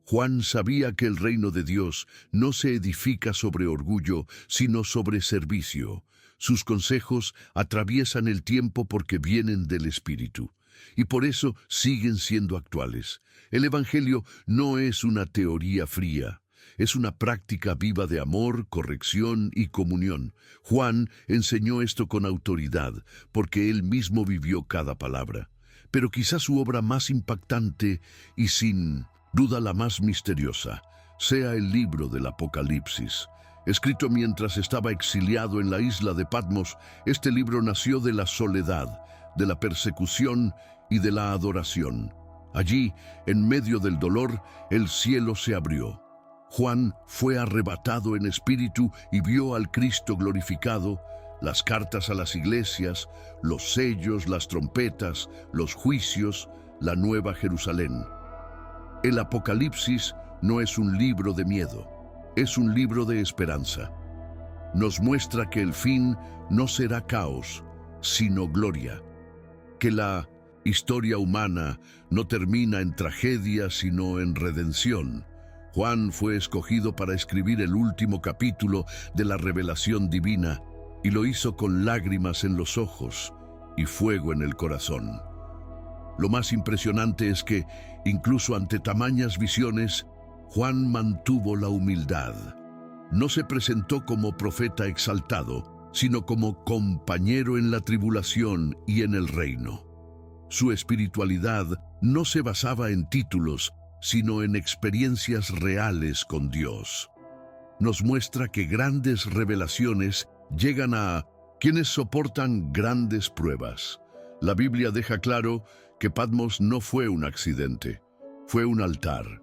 Juan sabía que el reino de Dios no se edifica sobre orgullo, sino sobre servicio. Sus consejos atraviesan el tiempo porque vienen del Espíritu, y por eso siguen siendo actuales. El Evangelio no es una teoría fría, es una práctica viva de amor, corrección y comunión. Juan enseñó esto con autoridad, porque él mismo vivió cada palabra. Pero quizás su obra más impactante y sin duda la más misteriosa sea el libro del Apocalipsis. Escrito mientras estaba exiliado en la isla de Patmos, este libro nació de la soledad, de la persecución y de la adoración. Allí, en medio del dolor, el cielo se abrió. Juan fue arrebatado en espíritu y vio al Cristo glorificado, las cartas a las iglesias, los sellos, las trompetas, los juicios, la nueva Jerusalén. El Apocalipsis no es un libro de miedo, es un libro de esperanza. Nos muestra que el fin no será caos, sino gloria. Que la historia humana no termina en tragedia, sino en redención. Juan fue escogido para escribir el último capítulo de la revelación divina y lo hizo con lágrimas en los ojos y fuego en el corazón. Lo más impresionante es que, incluso ante tamañas visiones, Juan mantuvo la humildad. No se presentó como profeta exaltado, sino como compañero en la tribulación y en el reino. Su espiritualidad no se basaba en títulos, sino en experiencias reales con Dios. Nos muestra que grandes revelaciones llegan a quienes soportan grandes pruebas. La Biblia deja claro que Patmos no fue un accidente, fue un altar.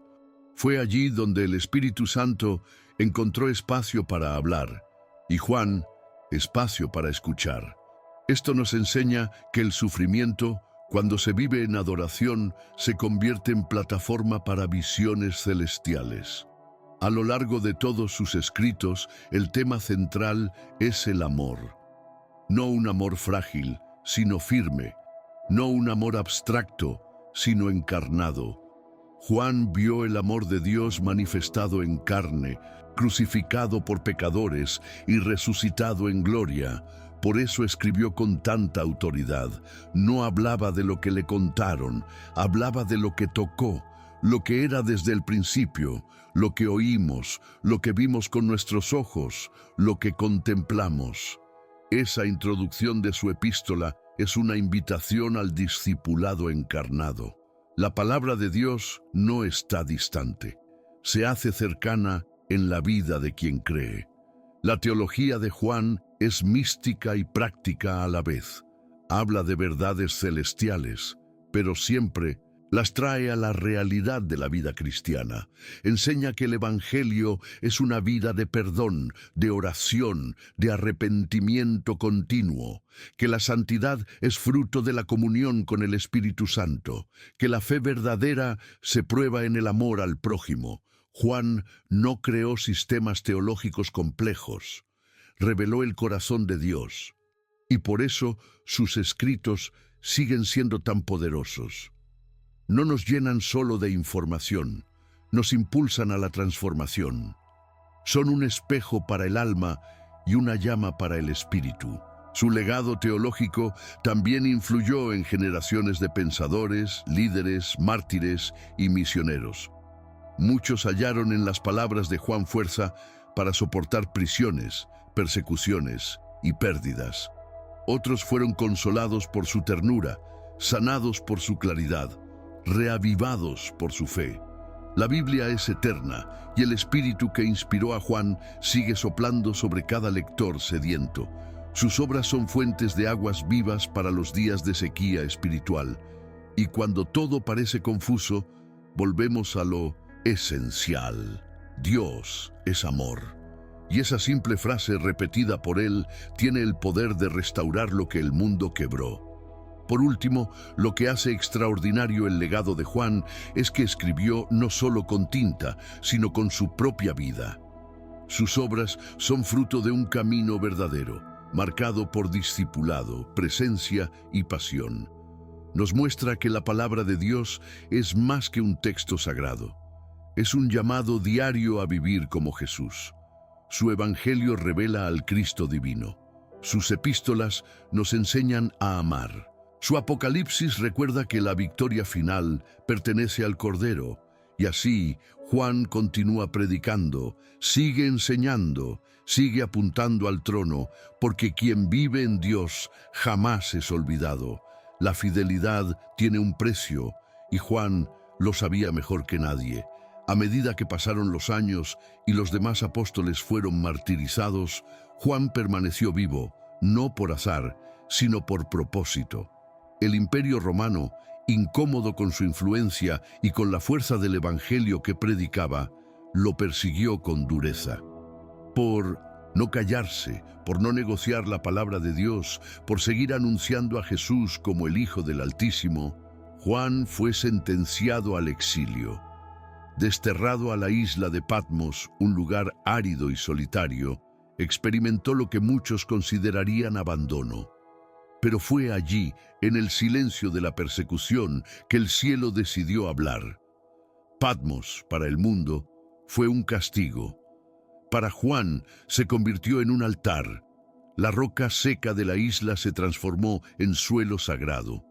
Fue allí donde el Espíritu Santo encontró espacio para hablar y Juan, espacio para escuchar. Esto nos enseña que el sufrimiento, cuando se vive en adoración, se convierte en plataforma para visiones celestiales. A lo largo de todos sus escritos, el tema central es el amor. No un amor frágil, sino firme. No un amor abstracto, sino encarnado. Juan vio el amor de Dios manifestado en carne, crucificado por pecadores y resucitado en gloria. Por eso escribió con tanta autoridad. No hablaba de lo que le contaron, hablaba de lo que tocó, lo que era desde el principio, lo que oímos, lo que vimos con nuestros ojos, lo que contemplamos. Esa introducción de su epístola es una invitación al discipulado encarnado. La palabra de Dios no está distante, se hace cercana en la vida de quien cree. La teología de Juan es mística y práctica a la vez. Habla de verdades celestiales, pero siempre las trae a la realidad de la vida cristiana. Enseña que el Evangelio es una vida de perdón, de oración, de arrepentimiento continuo, que la santidad es fruto de la comunión con el Espíritu Santo, que la fe verdadera se prueba en el amor al prójimo. Juan no creó sistemas teológicos complejos, reveló el corazón de Dios, y por eso sus escritos siguen siendo tan poderosos. No nos llenan solo de información, nos impulsan a la transformación. Son un espejo para el alma y una llama para el espíritu. Su legado teológico también influyó en generaciones de pensadores, líderes, mártires y misioneros. Muchos hallaron en las palabras de Juan fuerza para soportar prisiones, persecuciones y pérdidas. Otros fueron consolados por su ternura, sanados por su claridad, reavivados por su fe. La Biblia es eterna y el espíritu que inspiró a Juan sigue soplando sobre cada lector sediento. Sus obras son fuentes de aguas vivas para los días de sequía espiritual. Y cuando todo parece confuso, volvemos a lo esencial. Dios es amor. Y esa simple frase repetida por él tiene el poder de restaurar lo que el mundo quebró. Por último, lo que hace extraordinario el legado de Juan es que escribió no solo con tinta, sino con su propia vida. Sus obras son fruto de un camino verdadero, marcado por discipulado, presencia y pasión. Nos muestra que la palabra de Dios es más que un texto sagrado. Es un llamado diario a vivir como Jesús. Su evangelio revela al Cristo divino. Sus epístolas nos enseñan a amar. Su Apocalipsis recuerda que la victoria final pertenece al Cordero. Y así, Juan continúa predicando, sigue enseñando, sigue apuntando al trono, porque quien vive en Dios jamás es olvidado. La fidelidad tiene un precio, y Juan lo sabía mejor que nadie. A medida que pasaron los años y los demás apóstoles fueron martirizados, Juan permaneció vivo, no por azar, sino por propósito. El Imperio Romano, incómodo con su influencia y con la fuerza del evangelio que predicaba, lo persiguió con dureza. Por no callarse, por no negociar la palabra de Dios, por seguir anunciando a Jesús como el Hijo del Altísimo, Juan fue sentenciado al exilio. Desterrado a la isla de Patmos, un lugar árido y solitario, experimentó lo que muchos considerarían abandono. Pero fue allí, en el silencio de la persecución, que el cielo decidió hablar. Patmos, para el mundo, fue un castigo. Para Juan, se convirtió en un altar. La roca seca de la isla se transformó en suelo sagrado.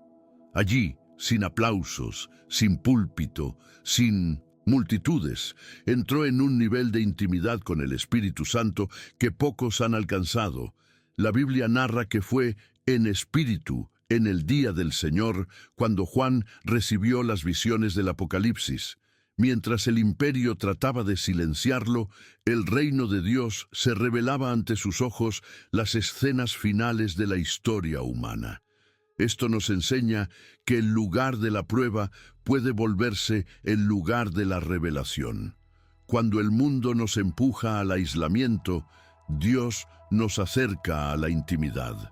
Allí, sin aplausos, sin púlpito, sin multitudes, entró en un nivel de intimidad con el Espíritu Santo que pocos han alcanzado. La Biblia narra que fue en espíritu, en el día del Señor, cuando Juan recibió las visiones del Apocalipsis. Mientras el imperio trataba de silenciarlo, el reino de Dios se revelaba ante sus ojos las escenas finales de la historia humana. Esto nos enseña que el lugar de la prueba puede volverse el lugar de la revelación. Cuando el mundo nos empuja al aislamiento, Dios nos acerca a la intimidad.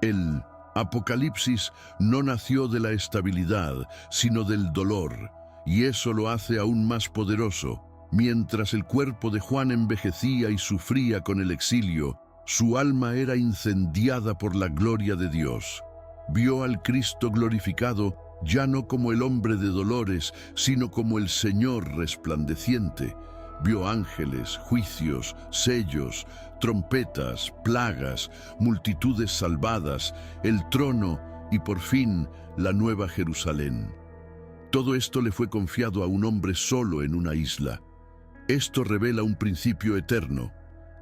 El Apocalipsis no nació de la estabilidad, sino del dolor, y eso lo hace aún más poderoso. Mientras el cuerpo de Juan envejecía y sufría con el exilio, su alma era incendiada por la gloria de Dios. Vio al Cristo glorificado ya no como el hombre de dolores, sino como el Señor resplandeciente. Vio ángeles, juicios, sellos, trompetas, plagas, multitudes salvadas, el trono y por fin la nueva Jerusalén. Todo esto le fue confiado a un hombre solo en una isla. Esto revela un principio eterno.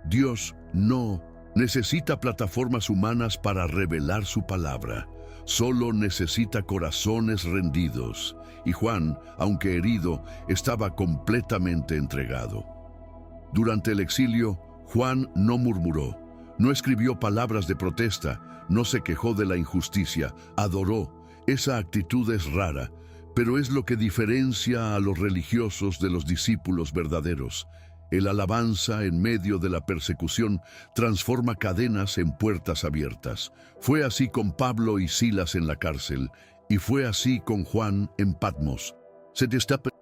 Dios no necesita plataformas humanas para revelar su palabra. Solo necesita corazones rendidos. Y Juan, aunque herido, estaba completamente entregado. Durante el exilio, Juan no murmuró, no escribió palabras de protesta, no se quejó de la injusticia, adoró. Esa actitud es rara, pero es lo que diferencia a los religiosos de los discípulos verdaderos. El alabanza en medio de la persecución transforma cadenas en puertas abiertas. Fue así con Pablo y Silas en la cárcel, y fue así con Juan en Patmos.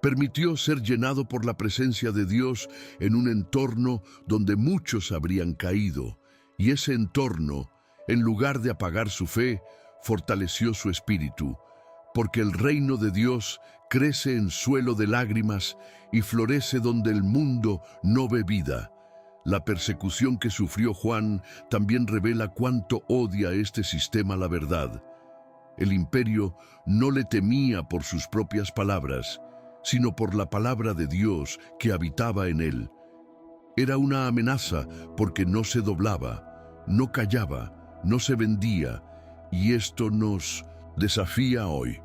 Permitió ser llenado por la presencia de Dios en un entorno donde muchos habrían caído, y ese entorno, en lugar de apagar su fe, fortaleció su espíritu, porque el reino de Dios crece en suelo de lágrimas y florece donde el mundo no ve vida. La persecución que sufrió Juan también revela cuánto odia este sistema la verdad. El imperio no le temía por sus propias palabras, sino por la palabra de Dios que habitaba en él. Era una amenaza porque no se doblaba, no callaba, no se vendía, y esto nos desafía hoy.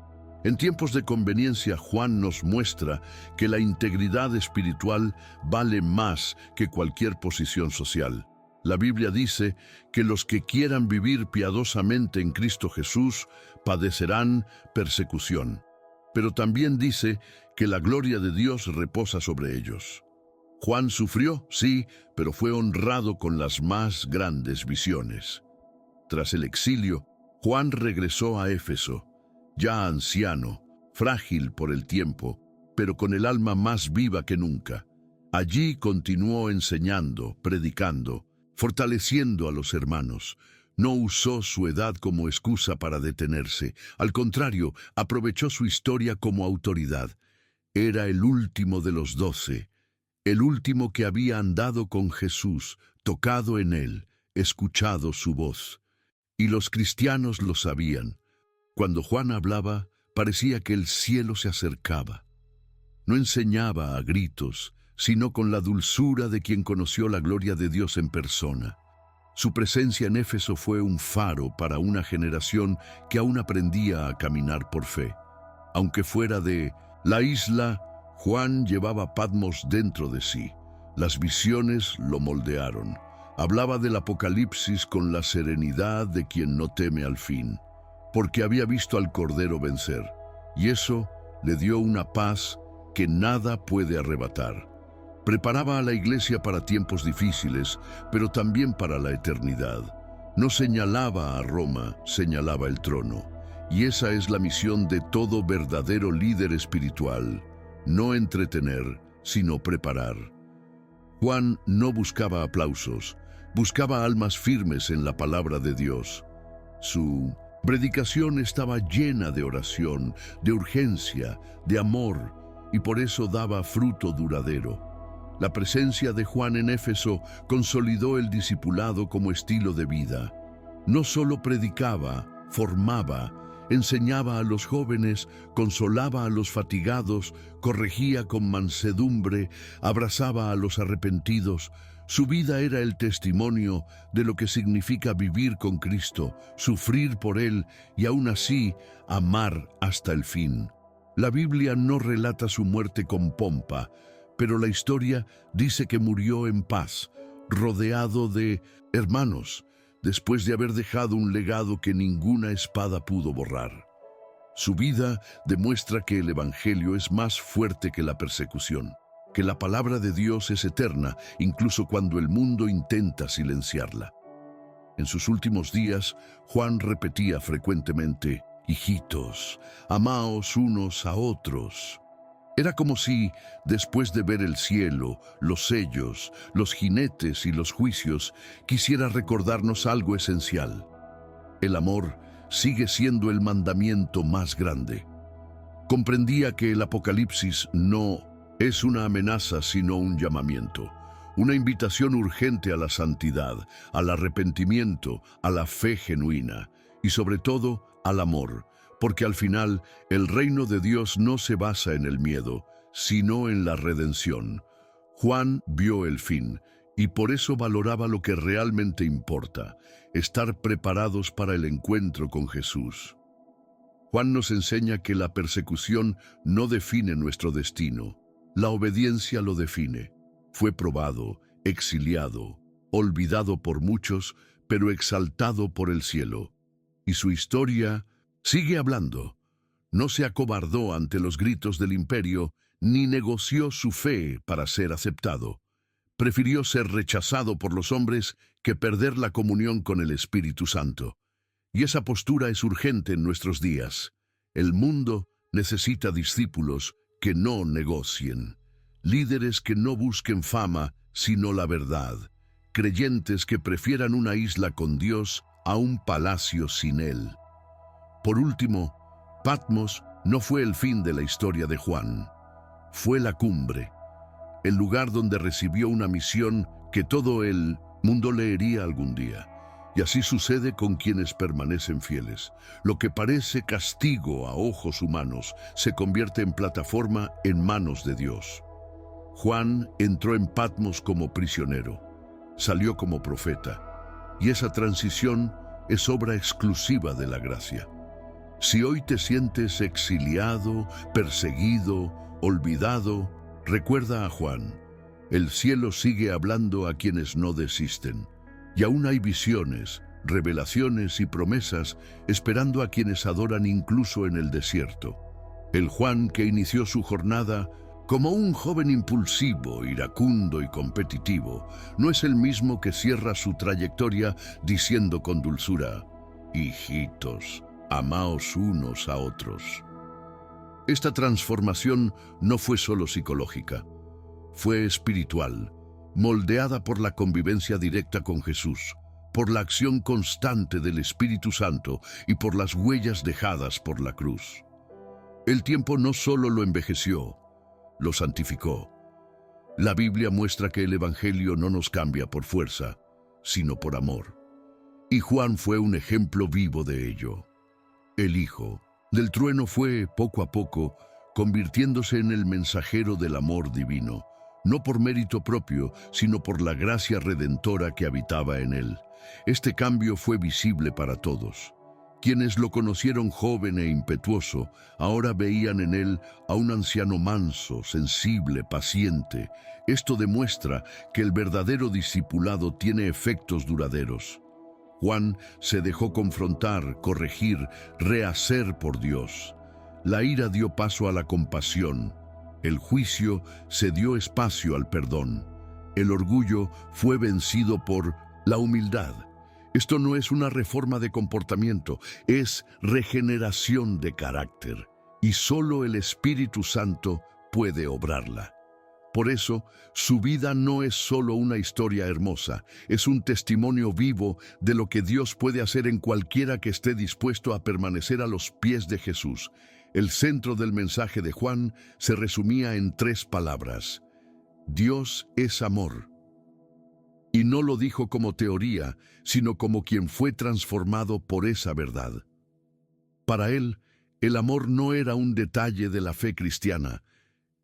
En tiempos de conveniencia, Juan nos muestra que la integridad espiritual vale más que cualquier posición social. La Biblia dice que los que quieran vivir piadosamente en Cristo Jesús padecerán persecución. Pero también dice que la gloria de Dios reposa sobre ellos. Juan sufrió, sí, pero fue honrado con las más grandes visiones. Tras el exilio, Juan regresó a Éfeso, ya anciano, frágil por el tiempo, pero con el alma más viva que nunca. Allí continuó enseñando, predicando, fortaleciendo a los hermanos. No usó su edad como excusa para detenerse. Al contrario, aprovechó su historia como autoridad. Era el último de los 12, el último que había andado con Jesús, tocado en él, escuchado su voz. Y los cristianos lo sabían. Cuando Juan hablaba, parecía que el cielo se acercaba. No enseñaba a gritos, sino con la dulzura de quien conoció la gloria de Dios en persona. Su presencia en Éfeso fue un faro para una generación que aún aprendía a caminar por fe. Aunque fuera de la isla, Juan llevaba Patmos dentro de sí. Las visiones lo moldearon. Hablaba del Apocalipsis con la serenidad de quien no teme al fin, porque había visto al Cordero vencer, y eso le dio una paz que nada puede arrebatar. Preparaba a la iglesia para tiempos difíciles, pero también para la eternidad. No señalaba a Roma, señalaba el trono. Y esa es la misión de todo verdadero líder espiritual: no entretener, sino preparar. Juan no buscaba aplausos, buscaba almas firmes en la palabra de Dios. Su predicación estaba llena de oración, de urgencia, de amor, y por eso daba fruto duradero. La presencia de Juan en Éfeso consolidó el discipulado como estilo de vida. No solo predicaba, formaba, enseñaba a los jóvenes, consolaba a los fatigados, corregía con mansedumbre, abrazaba a los arrepentidos. Su vida era el testimonio de lo que significa vivir con Cristo, sufrir por Él y aún así amar hasta el fin. La Biblia no relata su muerte con pompa, pero la historia dice que murió en paz, rodeado de hermanos, después de haber dejado un legado que ninguna espada pudo borrar. Su vida demuestra que el Evangelio es más fuerte que la persecución, que la palabra de Dios es eterna, incluso cuando el mundo intenta silenciarla. En sus últimos días, Juan repetía frecuentemente: «Hijitos, amaos unos a otros». Era como si, después de ver el cielo, los sellos, los jinetes y los juicios, quisiera recordarnos algo esencial. El amor sigue siendo el mandamiento más grande. Comprendía que el Apocalipsis no es una amenaza, sino un llamamiento, una invitación urgente a la santidad, al arrepentimiento, a la fe genuina y sobre todo al amor. Porque al final, el reino de Dios no se basa en el miedo, sino en la redención. Juan vio el fin, y por eso valoraba lo que realmente importa: estar preparados para el encuentro con Jesús. Juan nos enseña que la persecución no define nuestro destino, la obediencia lo define. Fue probado, exiliado, olvidado por muchos, pero exaltado por el cielo. Y su historia sigue hablando. No se acobardó ante los gritos del imperio, ni negoció su fe para ser aceptado. Prefirió ser rechazado por los hombres que perder la comunión con el Espíritu Santo. Y esa postura es urgente en nuestros días. El mundo necesita discípulos que no negocien, líderes que no busquen fama, sino la verdad, creyentes que prefieran una isla con Dios a un palacio sin Él. Por último, Patmos no fue el fin de la historia de Juan. Fue la cumbre, el lugar donde recibió una misión que todo el mundo leería algún día. Y así sucede con quienes permanecen fieles. Lo que parece castigo a ojos humanos se convierte en plataforma en manos de Dios. Juan entró en Patmos como prisionero, salió como profeta. Y esa transición es obra exclusiva de la gracia. Si hoy te sientes exiliado, perseguido, olvidado, recuerda a Juan. El cielo sigue hablando a quienes no desisten. Y aún hay visiones, revelaciones y promesas esperando a quienes adoran incluso en el desierto. El Juan que inició su jornada como un joven impulsivo, iracundo y competitivo, no es el mismo que cierra su trayectoria diciendo con dulzura: «Hijitos, amaos unos a otros». Esta transformación no fue solo psicológica, fue espiritual, moldeada por la convivencia directa con Jesús, por la acción constante del Espíritu Santo y por las huellas dejadas por la cruz. El tiempo no solo lo envejeció, lo santificó. La Biblia muestra que el Evangelio no nos cambia por fuerza, sino por amor. Y Juan fue un ejemplo vivo de ello. El Hijo del Trueno fue, poco a poco, convirtiéndose en el mensajero del amor divino, no por mérito propio, sino por la gracia redentora que habitaba en él. Este cambio fue visible para todos. Quienes lo conocieron joven e impetuoso, ahora veían en él a un anciano manso, sensible, paciente. Esto demuestra que el verdadero discipulado tiene efectos duraderos. Juan se dejó confrontar, corregir, rehacer por Dios. La ira dio paso a la compasión. El juicio se dio espacio al perdón. El orgullo fue vencido por la humildad. Esto no es una reforma de comportamiento, es regeneración de carácter. Y solo el Espíritu Santo puede obrarla. Por eso, su vida no es solo una historia hermosa, es un testimonio vivo de lo que Dios puede hacer en cualquiera que esté dispuesto a permanecer a los pies de Jesús. El centro del mensaje de Juan se resumía en 3 palabras: Dios es amor. Y no lo dijo como teoría, sino como quien fue transformado por esa verdad. Para él, el amor no era un detalle de la fe cristiana,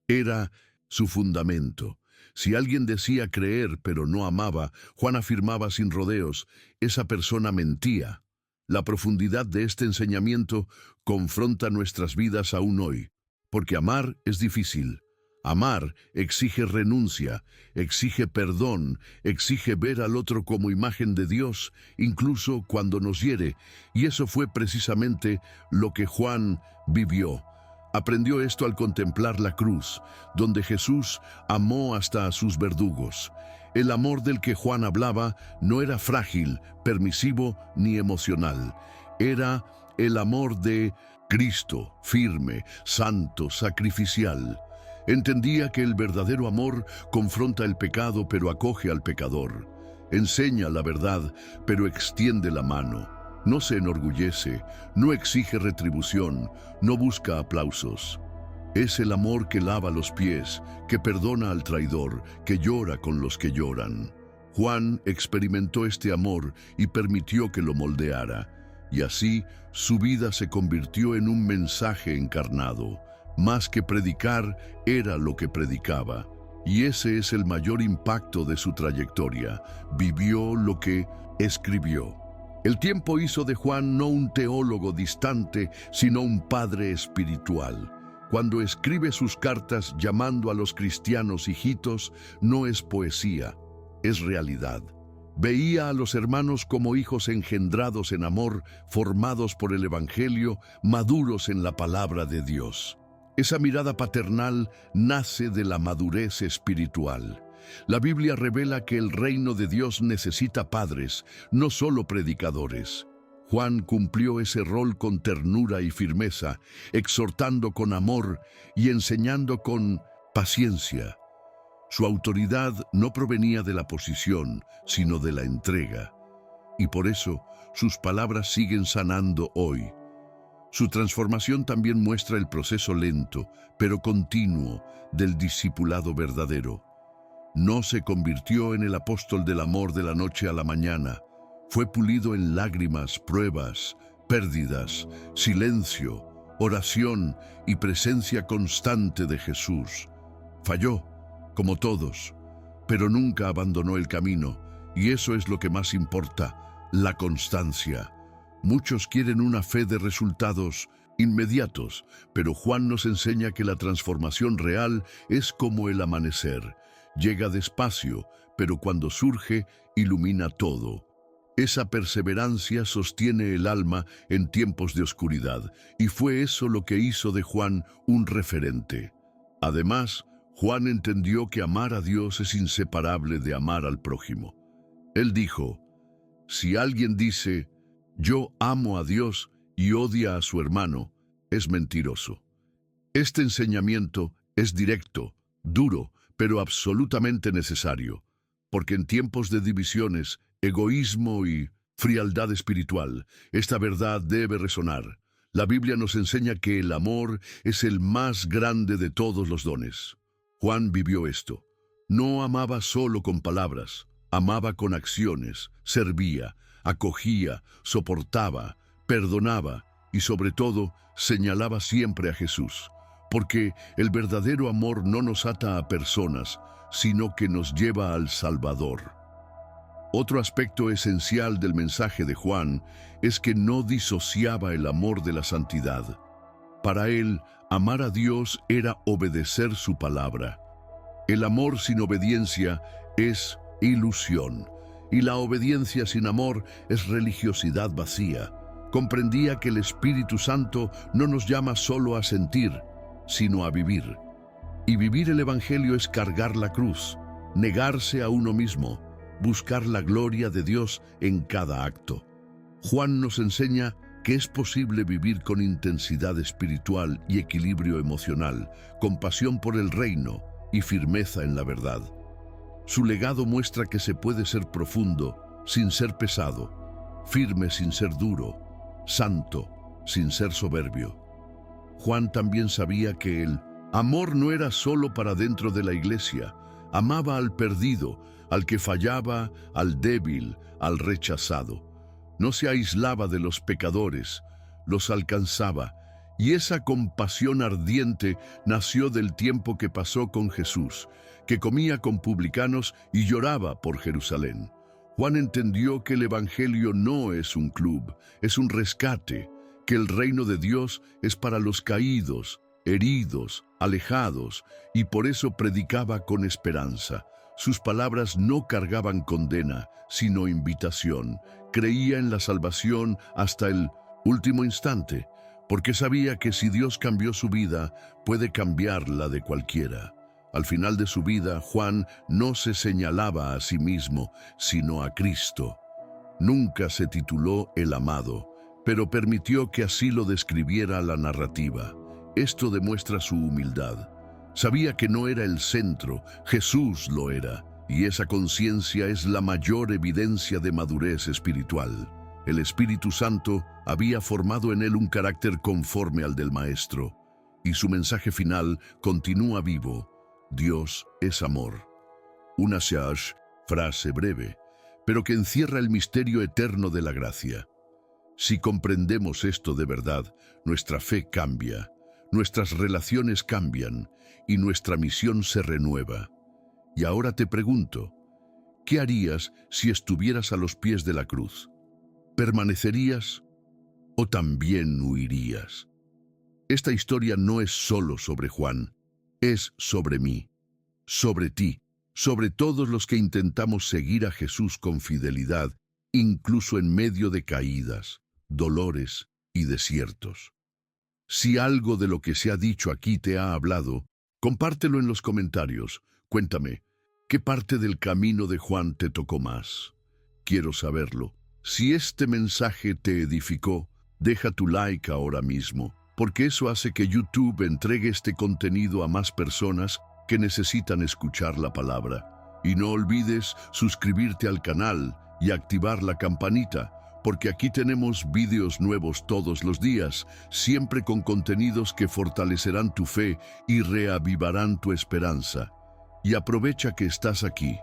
era su fundamento. Si alguien decía creer pero no amaba, Juan afirmaba sin rodeos: esa persona mentía. La profundidad de este enseñamiento confronta nuestras vidas aún hoy, porque amar es difícil. Amar exige renuncia, exige perdón, exige ver al otro como imagen de Dios, incluso cuando nos hiere. Y eso fue precisamente lo que Juan vivió. Aprendió esto al contemplar la cruz, donde Jesús amó hasta a sus verdugos. El amor del que Juan hablaba no era frágil, permisivo ni emocional. Era el amor de Cristo, firme, santo, sacrificial. Entendía que el verdadero amor confronta el pecado pero acoge al pecador. Enseña la verdad pero extiende la mano. No se enorgullece, no exige retribución, no busca aplausos. Es el amor que lava los pies, que perdona al traidor, que llora con los que lloran. Juan experimentó este amor y permitió que lo moldeara, y así su vida se convirtió en un mensaje encarnado. Más que predicar, era lo que predicaba. Y ese es el mayor impacto de su trayectoria. Vivió lo que escribió. El tiempo hizo de Juan no un teólogo distante, sino un padre espiritual. Cuando escribe sus cartas llamando a los cristianos hijitos, no es poesía, es realidad. Veía a los hermanos como hijos engendrados en amor, formados por el Evangelio, maduros en la palabra de Dios. Esa mirada paternal nace de la madurez espiritual. La Biblia revela que el reino de Dios necesita padres, no solo predicadores. Juan cumplió ese rol con ternura y firmeza, exhortando con amor y enseñando con paciencia. Su autoridad no provenía de la posición, sino de la entrega. Y por eso sus palabras siguen sanando hoy. Su transformación también muestra el proceso lento, pero continuo, del discipulado verdadero. No se convirtió en el apóstol del amor de la noche a la mañana. Fue pulido en lágrimas, pruebas, pérdidas, silencio, oración y presencia constante de Jesús. Falló, como todos, pero nunca abandonó el camino. Y eso es lo que más importa, la constancia. Muchos quieren una fe de resultados inmediatos, pero Juan nos enseña que la transformación real es como el amanecer. Llega despacio, pero cuando surge, ilumina todo. Esa perseverancia sostiene el alma en tiempos de oscuridad, y fue eso lo que hizo de Juan un referente. Además, Juan entendió que amar a Dios es inseparable de amar al prójimo. Él dijo, si alguien dice, yo amo a Dios y odia a su hermano, es mentiroso. Este enseñamiento es directo, duro, pero absolutamente necesario, porque en tiempos de divisiones, egoísmo y frialdad espiritual, esta verdad debe resonar. La Biblia nos enseña que el amor es el más grande de todos los dones. Juan vivió esto. No amaba solo con palabras, amaba con acciones, servía, acogía, soportaba, perdonaba y sobre todo señalaba siempre a Jesús, porque el verdadero amor no nos ata a personas, sino que nos lleva al Salvador. Otro aspecto esencial del mensaje de Juan es que no disociaba el amor de la santidad. Para él, amar a Dios era obedecer su palabra. El amor sin obediencia es ilusión, y la obediencia sin amor es religiosidad vacía. Comprendía que el Espíritu Santo no nos llama solo a sentir, sino a vivir. Y vivir el Evangelio es cargar la cruz, negarse a uno mismo, buscar la gloria de Dios en cada acto. Juan nos enseña que es posible vivir con intensidad espiritual y equilibrio emocional, con pasión por el reino y firmeza en la verdad. Su legado muestra que se puede ser profundo sin ser pesado, firme sin ser duro, santo sin ser soberbio. Juan también sabía que el amor no era solo para dentro de la iglesia. Amaba al perdido, al que fallaba, al débil, al rechazado. No se aislaba de los pecadores, los alcanzaba, y esa compasión ardiente nació del tiempo que pasó con Jesús, que comía con publicanos y lloraba por Jerusalén. Juan entendió que el Evangelio no es un club, es un rescate, que el reino de Dios es para los caídos, heridos, alejados, y por eso predicaba con esperanza. Sus palabras no cargaban condena, sino invitación. Creía en la salvación hasta el último instante, porque sabía que si Dios cambió su vida, puede cambiar la de cualquiera. Al final de su vida, Juan no se señalaba a sí mismo, sino a Cristo. Nunca se tituló el amado, pero permitió que así lo describiera la narrativa. Esto demuestra su humildad. Sabía que no era el centro, Jesús lo era, y esa conciencia es la mayor evidencia de madurez espiritual. El Espíritu Santo había formado en él un carácter conforme al del Maestro, y su mensaje final continúa vivo: Dios es amor. Una frase breve, pero que encierra el misterio eterno de la gracia. Si comprendemos esto de verdad, nuestra fe cambia, nuestras relaciones cambian y nuestra misión se renueva. Y ahora te pregunto, ¿qué harías si estuvieras a los pies de la cruz? ¿Permanecerías o también huirías? Esta historia no es solo sobre Juan, es sobre mí, sobre ti, sobre todos los que intentamos seguir a Jesús con fidelidad, incluso en medio de caídas, dolores y desiertos. Si algo de lo que se ha dicho aquí te ha hablado, compártelo en los comentarios. Cuéntame, ¿qué parte del camino de Juan te tocó más? Quiero saberlo. Si este mensaje te edificó, deja tu like ahora mismo, porque eso hace que YouTube entregue este contenido a más personas que necesitan escuchar la palabra. Y no olvides suscribirte al canal y activar la campanita, porque aquí tenemos vídeos nuevos todos los días, siempre con contenidos que fortalecerán tu fe y reavivarán tu esperanza. Y aprovecha que estás aquí.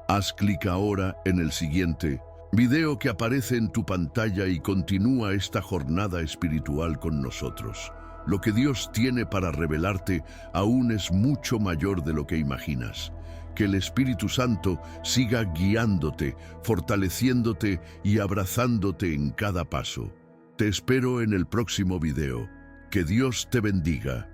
Haz clic ahora en el siguiente video que aparece en tu pantalla y continúa esta jornada espiritual con nosotros. Lo que Dios tiene para revelarte aún es mucho mayor de lo que imaginas. Que el Espíritu Santo siga guiándote, fortaleciéndote y abrazándote en cada paso. Te espero en el próximo video. Que Dios te bendiga.